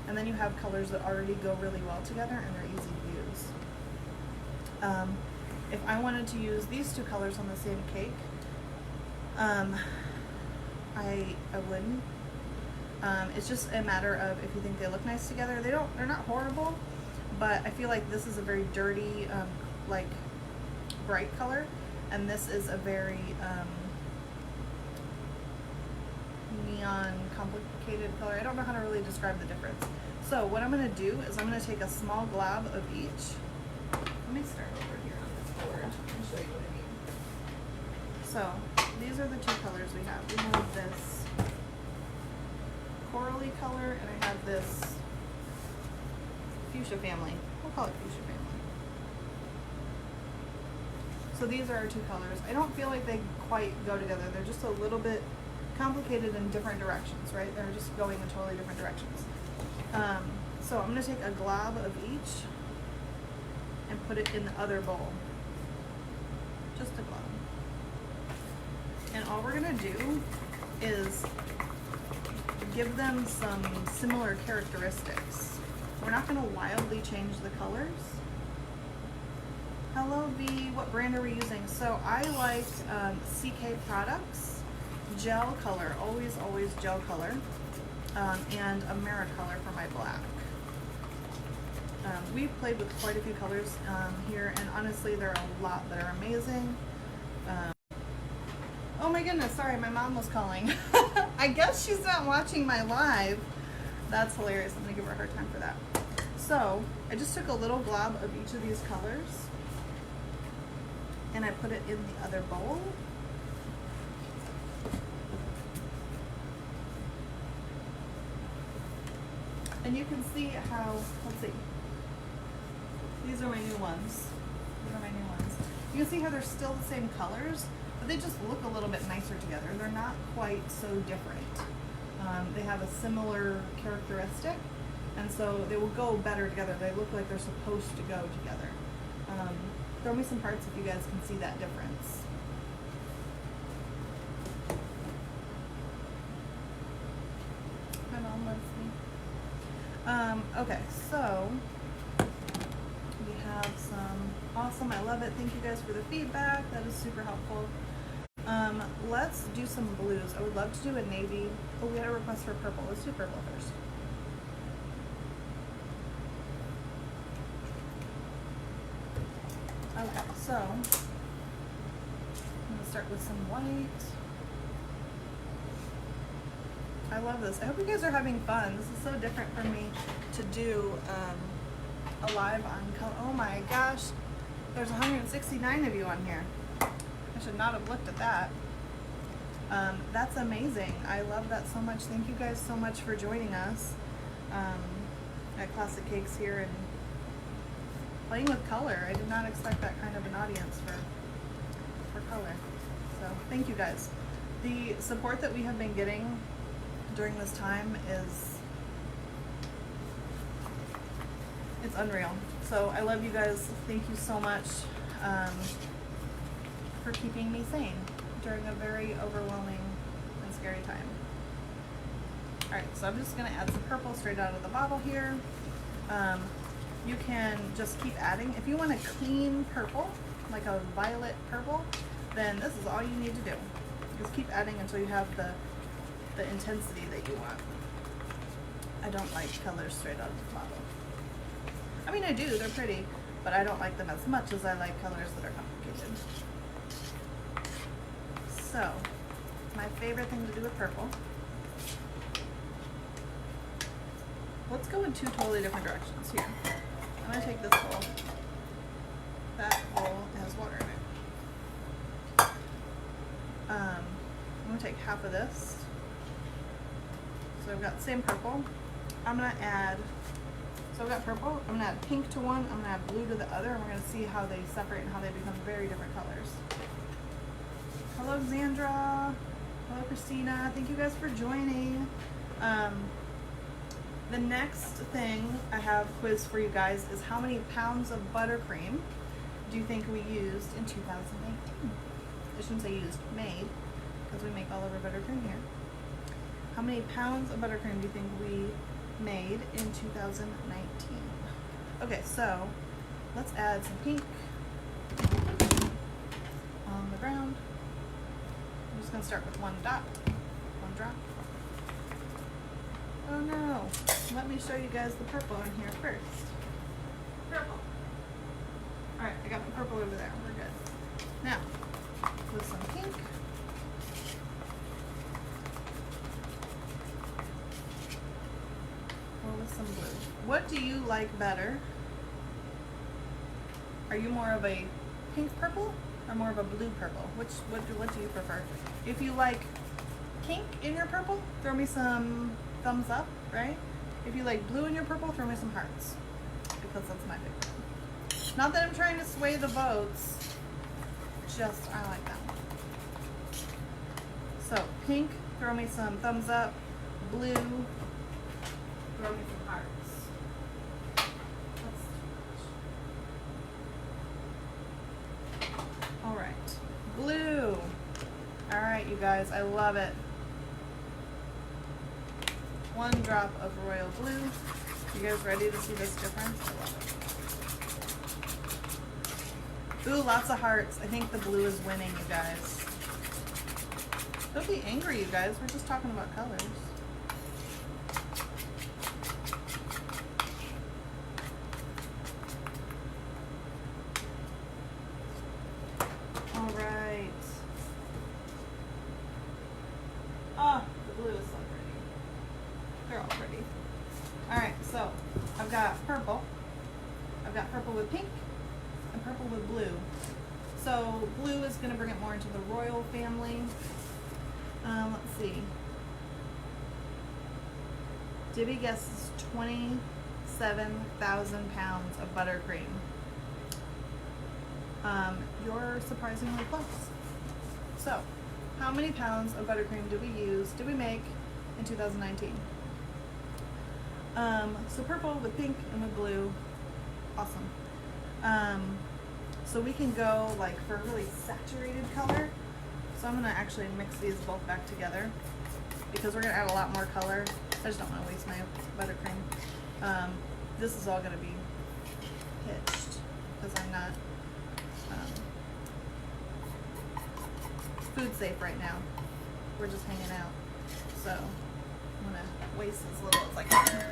And then you have colors that already go really well together and they're easy to use. If I wanted to use these two colors on the same cake, I wouldn't. It's just a matter of if you think they look nice together. They're not horrible, but I feel like this is a very dirty, like bright color, and this is a very neon complicated color. I don't know how to really describe the difference. So what I'm going to do is I'm going to take a small glob of each. Let me start over here on this board and show you what I mean. So these are the two colors we have. We have this corally color and I have this fuchsia family. We'll call it fuchsia family. So these are our two colors. I don't feel like they quite go together. They're just a little bit complicated in different directions, right? They're just going in totally different directions. So I'm going to take a glob of each and put it in the other bowl. Just a glob. And all we're going to do is give them some similar characteristics. We're not going to wildly change the colors. Hello V, what brand are we using? So I like CK Products gel color, always gel color, and AmeriColor for my black. We've played with quite a few colors here, and honestly there are a lot that are amazing. Oh my goodness, sorry, my mom was calling. I guess she's not watching my live. That's hilarious. I'm gonna give her a hard time for that. So I just took a little glob of each of these colors and I put it in the other bowl. And you can see how, let's see, these are my new ones. These are my new ones. You can see how they're still the same colors, but they just look a little bit nicer together. They're not quite so different. They have a similar characteristic, and so they will go better together. They look like they're supposed to go together. Throw me some hearts if you guys can see that difference. My mom loves me. Okay, so we have some awesome, I love it. Thank you guys for the feedback. That is super helpful. Let's do some blues. I would love to do a navy. Oh, we had a request for purple. Let's do purple first. Okay, so I'm gonna start with some white. I love this. I hope you guys are having fun. This is so different for me to do a live on color. Oh my gosh, there's 169 of you on here. I should not have looked at that. That's amazing. I love that so much. Thank you guys so much for joining us at Classic Cakes here and playing with color. I did not expect that kind of an audience for color. So thank you guys. The support that we have been getting during this time it's unreal. So I love you guys. Thank you so much for keeping me sane during a very overwhelming and scary time. Alright, so I'm just going to add some purple straight out of the bottle here. You can just keep adding. If you want a clean purple, like a violet purple, then this is all you need to do. Just keep adding until you have the intensity that you want. I don't like colors straight out of the bottle. I mean, I do, they're pretty, but I don't like them as much as I like colors that are complicated. So, My favorite thing to do with purple. Let's go in two totally different directions here. I'm gonna take this bowl. That bowl has water in it. I'm gonna take half of this. So I've got the same purple. I'm gonna add, so I've got purple, I'm gonna add pink to one, I'm gonna add blue to the other, and we're gonna see how they separate and how they become very different colors. Hello, Xandra. Hello, Christina. Thank you guys for joining. The next thing I have quiz for you guys is how many pounds of buttercream do you think we used in 2019? I shouldn't say used, made, because we make all of our buttercream here. How many pounds of buttercream do you think we made in 2019? Okay, so let's add some pink on the ground. I'm just gonna start with one drop. Oh no, let me show you guys the purple in here first. Purple. All right, I got my purple over there, we're good. Now, with some pink. Or with some blue. What do you like better? Are you more of a pink purple or more of a blue purple? What do you prefer? If you like pink in your purple, throw me some thumbs up, right? If you like blue in your purple, throw me some hearts, because that's my favorite. Not that I'm trying to sway the votes, just I like that one. So pink, throw me some thumbs up. Blue, throw me some hearts. All right, blue. All right, you guys, I love it. One drop of royal blue. You guys ready to see this difference? I love it. Ooh, lots of hearts. I think the blue is winning, you guys. Don't be angry, you guys. We're just talking about colors. All right. Oh, the blue is so pretty. They're all pretty. All right, so I've got purple. I've got purple with pink and purple with blue. So blue is going to bring it more into the royal family. Let's see. Dibby guesses 27,000 pounds of buttercream. You're surprisingly close. So, how many pounds of buttercream did we make in 2019? So purple with pink and with blue, awesome. So we can go like for a really saturated color. So I'm gonna actually mix these both back together because we're gonna add a lot more color. I just don't wanna waste my buttercream. This is all gonna be pitched because I'm not food safe right now. We're just hanging out. So I'm gonna waste as little as I can.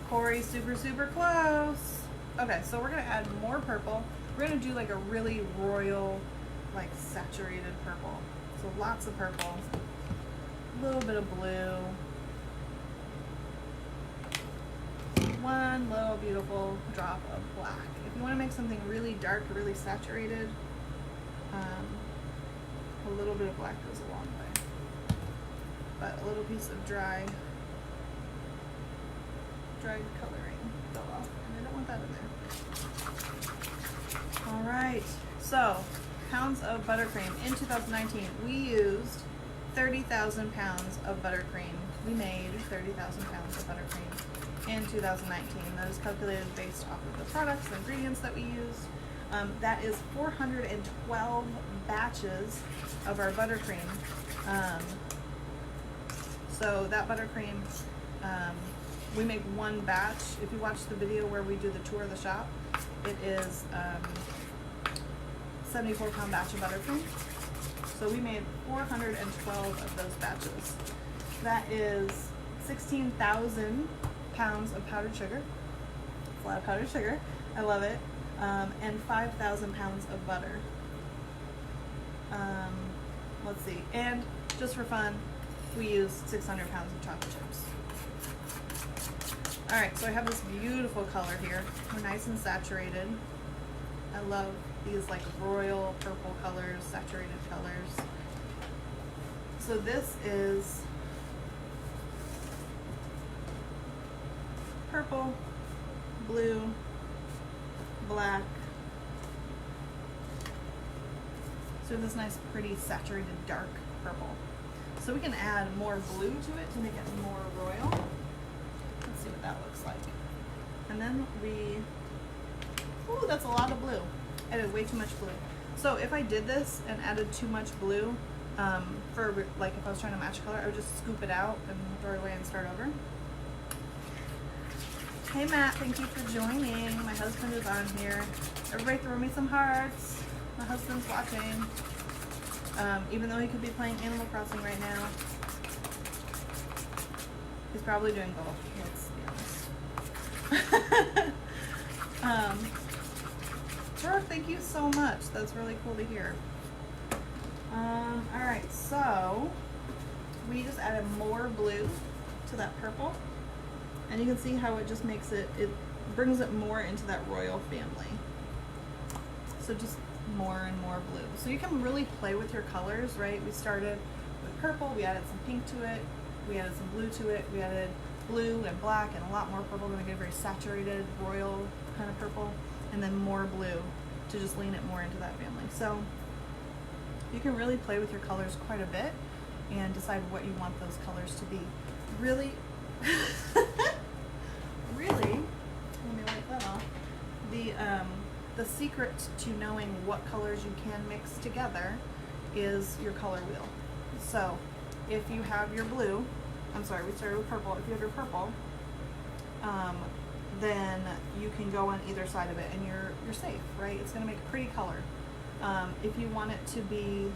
Corey, super close. Okay, so we're gonna add more purple. We're gonna do like a really royal, like saturated purple. So lots of purple, a little bit of blue, one little beautiful drop of black. If you wanna make something really dark, really saturated, a little bit of black goes a long way. But a little piece of dry coloring fell off, and I don't want that in there. All right, so pounds of buttercream in 2019. We used 30,000 pounds of buttercream. We made 30,000 pounds of buttercream in 2019. That is calculated based off of the products and ingredients that we used. That is 412 batches of our buttercream. So that buttercream, we make one batch. If you watch the video where we do the tour of the shop, it is 74-pound batch of buttercream. So we made 412 of those batches. That is 16,000 pounds of powdered sugar. It's a lot of powdered sugar. I love it. and 5,000 pounds of butter. Let's see, and just for fun, we use 600 pounds of chocolate chips. All right, so I have this beautiful color here. They're nice and saturated. I love these like royal purple colors, saturated colors. So this is purple, blue, black. So this nice, pretty, saturated, dark purple. So we can add more blue to it to make it more royal. Let's see what that looks like. And then ooh, that's a lot of blue. I added way too much blue. So if I did this and added too much blue, for like if I was trying to match color, I would just scoop it out and throw it away and start over. Hey Matt, thank you for joining. My husband is on here. Everybody throw me some hearts. My husband's watching. Even though he could be playing Animal Crossing right now. He's probably doing both, let's be honest. Sure, thank you so much. That's really cool to hear. Alright, so we just added more blue to that purple. And you can see how it just makes it brings it more into that royal family. So just more and more blue. So you can really play with your colors, right? We started with purple, we added some pink to it, we added some blue to it, we added blue and black and a lot more purple to make it a very saturated, royal kind of purple, and then more blue to just lean it more into that family. So you can really play with your colors quite a bit and decide what you want those colors to be. Really, really, let me wipe that off. The secret to knowing what colors you can mix together is your color wheel. So if you have your blue, I'm sorry, we started with purple. If you have your purple, then you can go on either side of it and you're safe, right? It's gonna make a pretty color. If you want it to be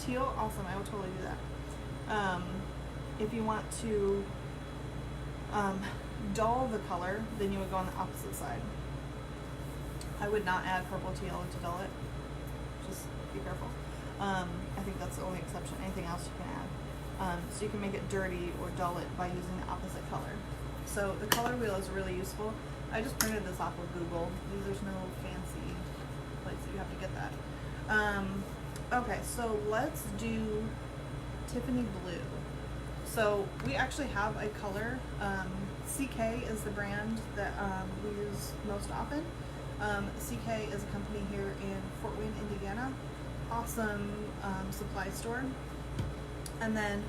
teal, awesome, I will totally do that. If you want to dull the color, then you would go on the opposite side. I would not add purple to yellow to dull it. Just be careful. I think that's the only exception. Anything else you can add. So you can make it dirty or dull it by using the opposite color. So the color wheel is really useful. I just printed this off of Google. There's no fancy place that you have to get that. Okay, so let's do Tiffany blue. So we actually have a color. CK is the brand that we use most often. CK is a company here in Fort Wayne, Indiana. Awesome supply store. And then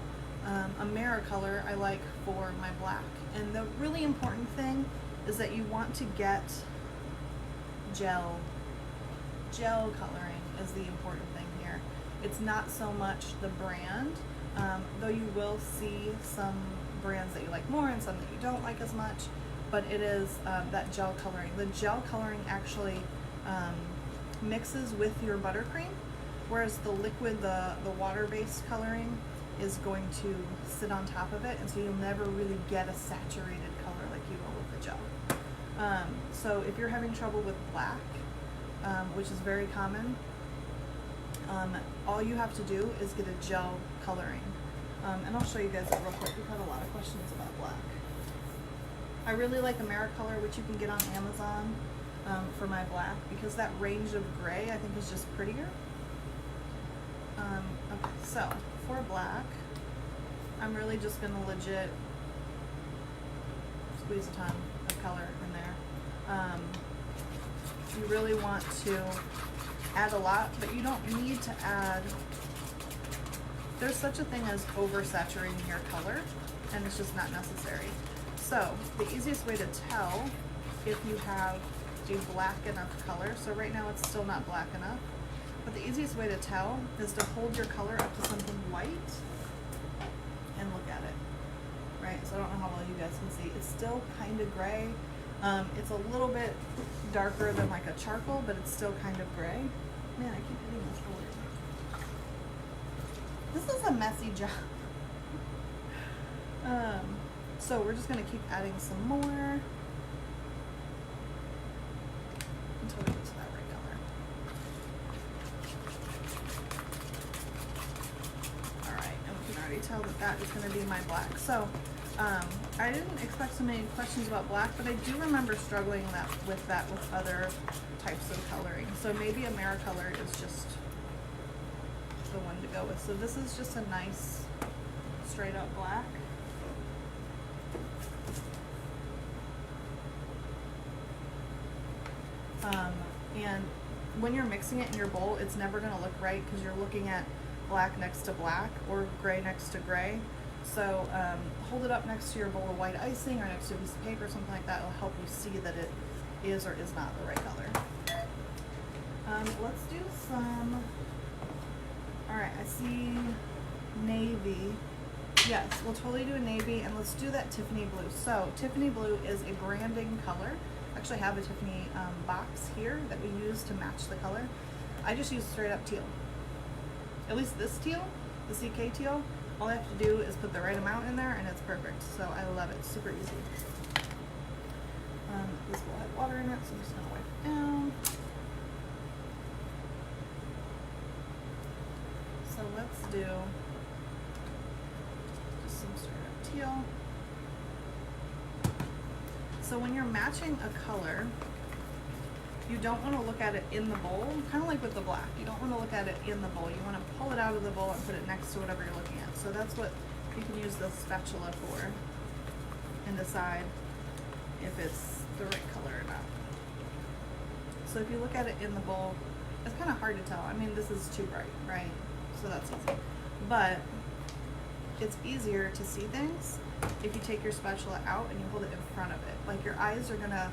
AmeriColor I like for my black. And the really important thing is that you want to get gel coloring is the important thing here. It's not so much the brand, though you will see some brands that you like more and some that you don't like as much, but it is that gel coloring. The gel coloring actually mixes with your buttercream, whereas the liquid, the water-based coloring is going to sit on top of it, and so you'll never really get a saturated color like you will with the gel. So if you're having trouble with black, which is very common, all you have to do is get a gel coloring. And I'll show you guys it real quick. We've had a lot of questions about black. I really like AmeriColor, which you can get on Amazon for my black, because that range of gray I think is just prettier. Okay, so for black, I'm really just going to legit squeeze a ton of color in there. You really want to add a lot, but you don't need to add. There's such a thing as oversaturating your color, and it's just not necessary. So the easiest way to tell if you have a black enough color, so right now it's still not black enough, but the easiest way to tell is to hold your color up to something white and look at it, right? So I don't know how well you guys can see. It's still kind of gray. It's a little bit darker than like a charcoal, but it's still kind of gray. Man, I keep hitting this roller. This is a messy job. So we're just gonna keep adding some more until we already tell that that is going to be my black. So I didn't expect so many questions about black, but I do remember struggling with other types of coloring. So maybe AmeriColor is just the one to go with. So this is just a nice straight up black. And when you're mixing it in your bowl, it's never going to look right because you're looking at black next to black or gray next to gray. So hold it up next to your bowl of white icing or next to a piece of paper or something like that. It'll help you see that it is or is not the right color. Let's do some, all right, I see navy. Yes, we'll totally do a navy, and let's do that Tiffany blue. So Tiffany blue is a branding color. I actually have a Tiffany box here that we use to match the color. I just use straight up teal. At least this teal, the CK teal, all I have to do is put the right amount in there and it's perfect. So I love it, super easy. This will have water in it, so I'm just gonna wipe it down. So let's do just some straight up teal. So when you're matching a color, you don't want to look at it in the bowl, kind of like with the black. You don't want to look at it in the bowl. You want to pull it out of the bowl and put it next to whatever you're looking at. So that's what you can use the spatula for, and decide if it's the right color or not. So if you look at it in the bowl, it's kind of hard to tell. I mean, this is too bright, right? So that's easy. But it's easier to see things if you take your spatula out and you hold it in front of it. Like your eyes are gonna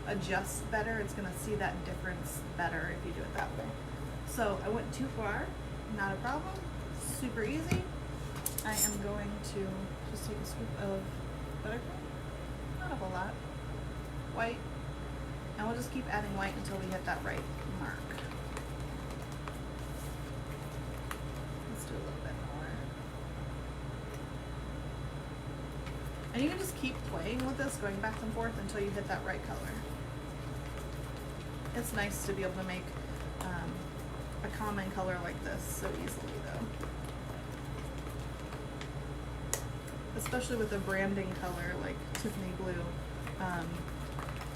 adjust better. It's gonna see that difference better if you do it that way. So I went too far, not a problem, super easy. I am going to just take a scoop of buttercream, not a whole lot, white, and we'll just keep adding white until we hit that right mark. Let's do a little bit more. And you can just keep playing with this, going back and forth until you hit that right color. It's nice to be able to make a common color like this so easily though. Especially with a branding color like Tiffany blue,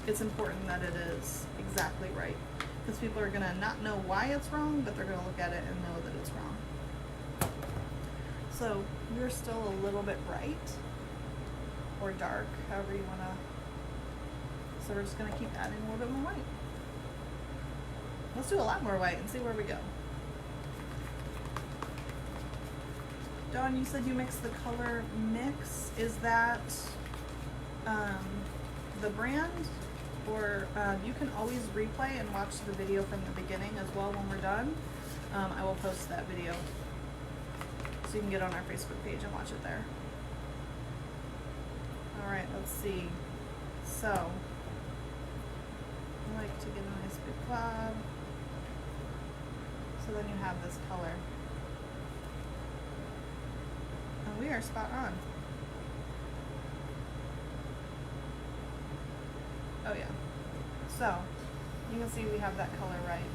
it's important that it is exactly right. Because people are gonna not know why it's wrong, but they're gonna look at it and know that it's wrong. So you're still a little bit bright or dark, however you wanna. So we're just gonna keep adding a little bit more white. Let's do a lot more white and see where we go. Dawn, you said you mix the color mix. Is that the brand? Or you can always replay and watch the video from the beginning as well when we're done. I will post that video so you can get on our Facebook page and watch it there. Alright, let's see. So, I like to get a nice big cloud. So then you have this color. And we are spot on. Oh yeah. So, you can see we have that color right.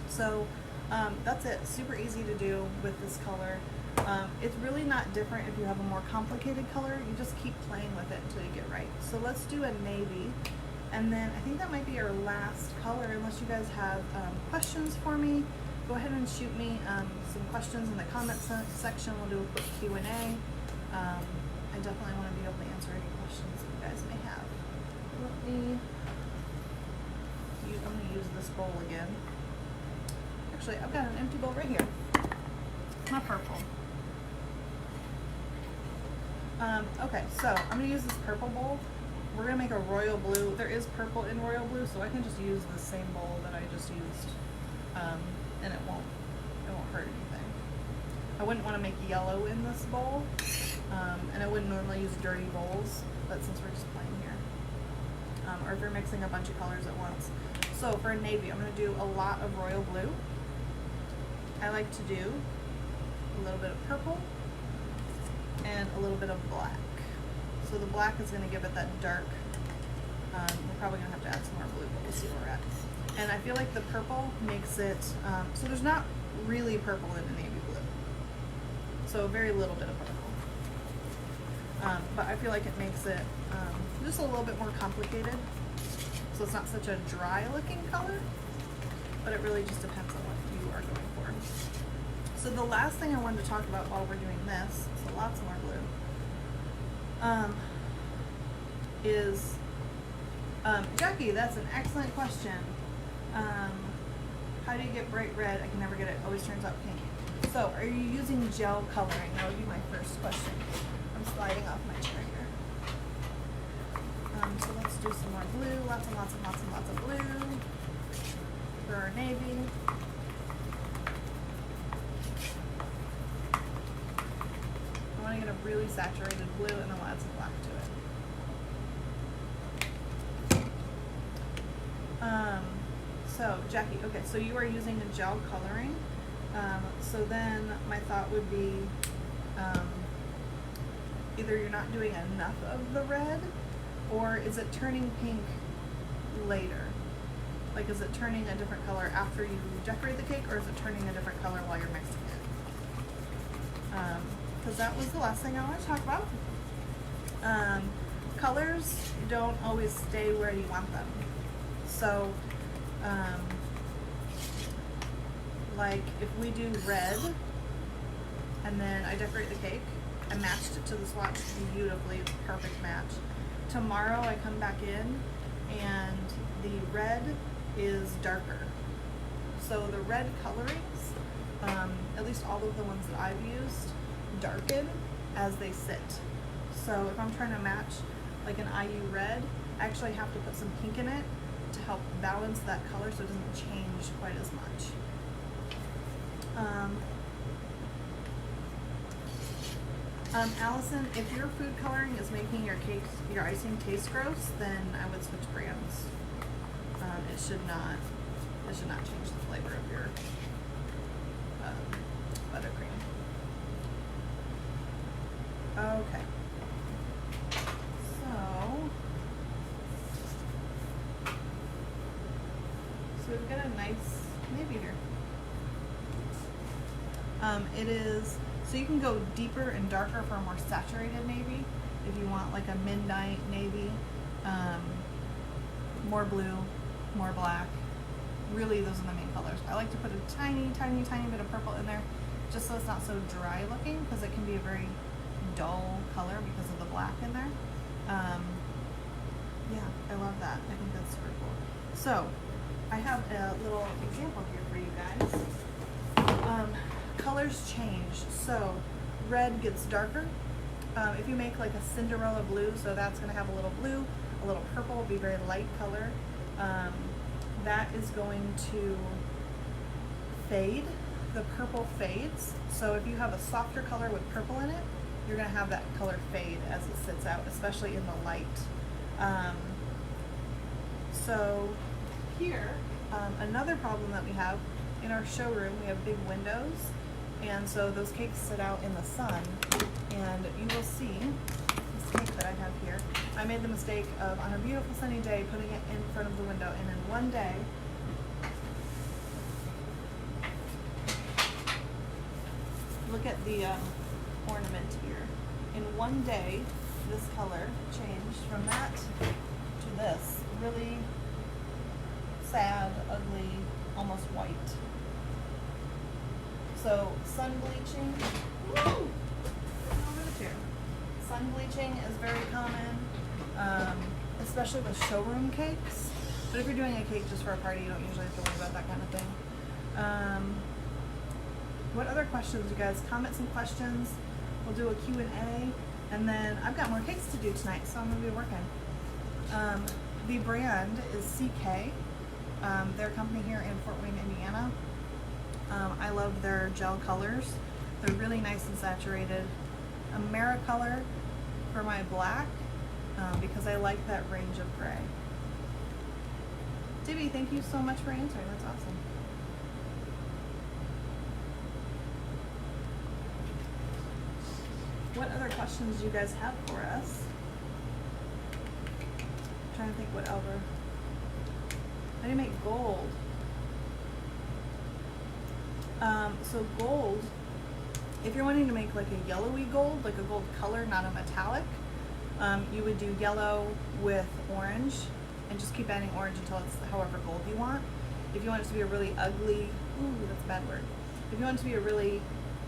So, that's it. Super easy to do with this color. It's really not different if you have a more complicated color. You just keep playing with it until you get right. So let's do a navy. And then I think that might be our last color, unless you guys have questions for me. Go ahead and shoot me some questions in the comments section. We'll do a quick Q&A. I definitely want to be able to answer any questions that you guys may have. I'm going to use this bowl again. Actually, I've got an empty bowl right here. My purple. Okay, so I'm going to use this purple bowl. We're going to make a royal blue. There is purple in royal blue, so I can just use the same bowl that I just used, and it won't hurt anything. I wouldn't want to make yellow in this bowl, and I wouldn't normally use dirty bowls, but since we're just playing here, or if you're mixing a bunch of colors at once. So for a navy, I'm going to do a lot of royal blue. I like to do a little bit of purple and a little bit of black. So the black is going to give it that dark. We're probably going to have to add some more blue, but we'll see where we're at. And I feel like the purple makes it, so there's not really purple in the navy blue. So very little bit of purple. But I feel like it makes it just a little bit more complicated. So it's not such a dry looking color, but it really just depends on what you are going for. So the last thing I wanted to talk about while we're doing this, so lots more blue, is, Jackie, that's an excellent question. How do you get bright red? I can never get it, always turns out pink. So are you using gel coloring? That would be my first question. I'm sliding off my chair here. So let's do some more blue, lots and lots and lots and lots of blue for our navy. I want to get a really saturated blue and then we'll add some black to it. So Jackie, okay, so you are using a gel coloring. So then my thought would be either you're not doing enough of the red, or is it turning pink later? Like, is it turning a different color after you decorate the cake, or is it turning a different color while you're mixing it? Because that was the last thing I want to talk about. Colors don't always stay where you want them. So, like if we do red and then I decorate the cake, I matched it to the swatch beautifully, it's a perfect match. Tomorrow I come back in and the red is darker. So the red colorings, at least all of the ones that I've used, darken as they sit. So if I'm trying to match like an IU red, I actually have to put some pink in it to help balance that color so it doesn't change quite as much. Allison, if your food coloring is making your cake, your icing taste gross, then I would switch brands. It should not change the flavor of your buttercream. Okay. So we've got a nice navy here. It is, so you can go deeper and darker for a more saturated navy if you want like a midnight navy, more blue, more black. Really, those are the main colors. I like to put a tiny, tiny, tiny bit of purple in there just so it's not so dry looking, because it can be a very dull color because of the black in there. Yeah, I love that. I think that's super cool. So I have a little example here for you guys. Colors change. So red gets darker. If you make like a Cinderella blue, so that's going to have a little blue, a little purple, will be very light color. That is going to fade. The purple fades. So if you have a softer color with purple in it, you're going to have that color fade as it sits out, especially in the light. So here, another problem that we have in our showroom, we have big windows, and so those cakes sit out in the sun, and you will see this cake that I have here. I made the mistake of, on a beautiful sunny day, putting it in front of the window, and in one day, look at the ornament here. In one day, this color changed from that to this. Really sad, ugly, almost white. So sun bleaching, woo! Over the chair. Sun bleaching is very common, especially with showroom cakes. But if you're doing a cake just for a party, you don't usually have to worry about that kind of thing. What other questions, you guys? Comment some questions. We'll do a Q&A, and then I've got more cakes to do tonight, so I'm going to be working. The brand is CK. They're a company here in Fort Wayne, Indiana. I love their gel colors. They're really nice and saturated. AmeriColor for my black, because I like that range of gray. Dibby, thank you so much for answering. That's awesome. What other questions do you guys have for us? I'm trying to think what other. How do you make gold? So gold If you're wanting to make like a yellowy gold, like a gold color, not a metallic, you would do yellow with orange and just keep adding orange until it's however gold you want. If you want it to be a really ugly, ooh, that's a bad word. If you want it to be a really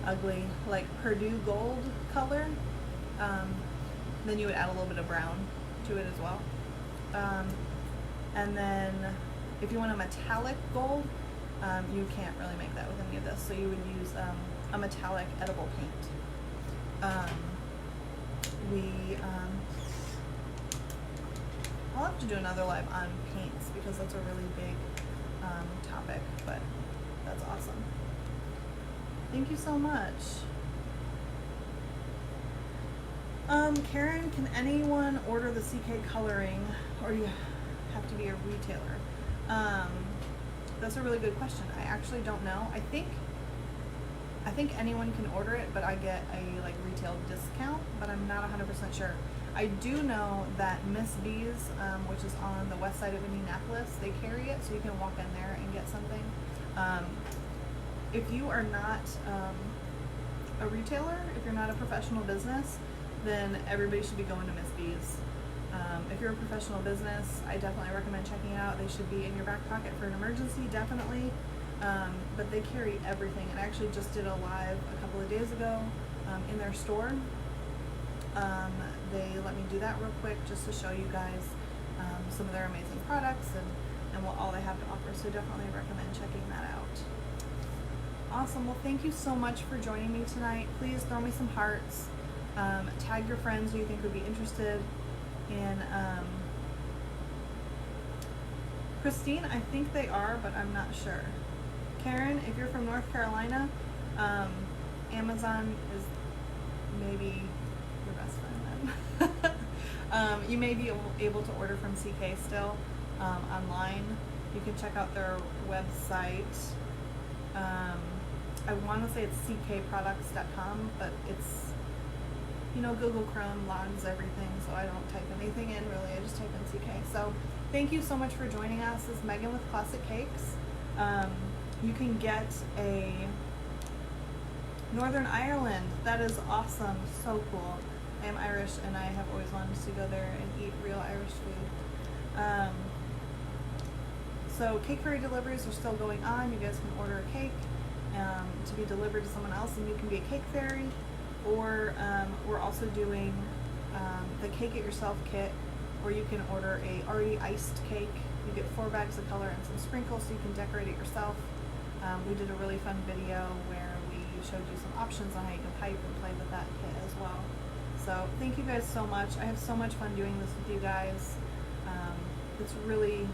ugly, like Purdue gold color, then you would add a little bit of brown to it as well. And then if you want a metallic gold, you can't really make that with any of this. So you would use a metallic edible paint. I'll have to do another live on paints because that's a really big topic, but that's awesome. Thank you so much. Karen, can anyone order the CK coloring, or do you have to be a retailer? That's a really good question. I actually don't know. I think anyone can order it, but I get a like retail discount, but I'm not 100% sure. I do know that Miss B's, which is on the west side of Indianapolis, they carry it, so you can walk in there and get something. If you are not a retailer, if you're not a professional business, then everybody should be going to Miss B's. If you're a professional business, I definitely recommend checking it out. They should be in your back pocket for an emergency, definitely. But they carry everything. And I actually just did a live a couple of days ago in their store. They let me do that real quick just to show you guys some of their amazing products and what all they have to offer. So definitely recommend checking that out. Awesome. Well, thank you so much for joining me tonight. Please throw me some hearts. Tag your friends who you think would be interested in. Christine, I think they are, but I'm not sure. Karen, if you're from North Carolina, Amazon is maybe your best friend then. You may be able to order from CK still online. You can check out their website. I want to say it's ckproducts.com, but it's, you know, Google Chrome logs everything, so I don't type anything in really, I just type in CK. So thank you so much for joining us. This is Megan with Classic Cakes. You can get a Northern Ireland. That is awesome, so cool. I am Irish and I have always wanted to go there and eat real Irish food. So cake fairy deliveries are still going on. You guys can order a cake to be delivered to someone else and you can be a cake fairy. Or we're also doing the cake it yourself kit, where you can order a already iced cake. You get 4 bags of color and some sprinkles so you can decorate it yourself. We did a really fun video where we showed you some options on how you can pipe and play with that kit as well. So thank you guys so much. I have so much fun doing this with you guys. It's really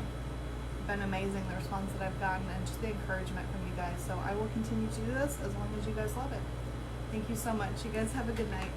been amazing, the response that I've gotten and just the encouragement from you guys. So I will continue to do this as long as you guys love it. Thank you so much. You guys have a good night.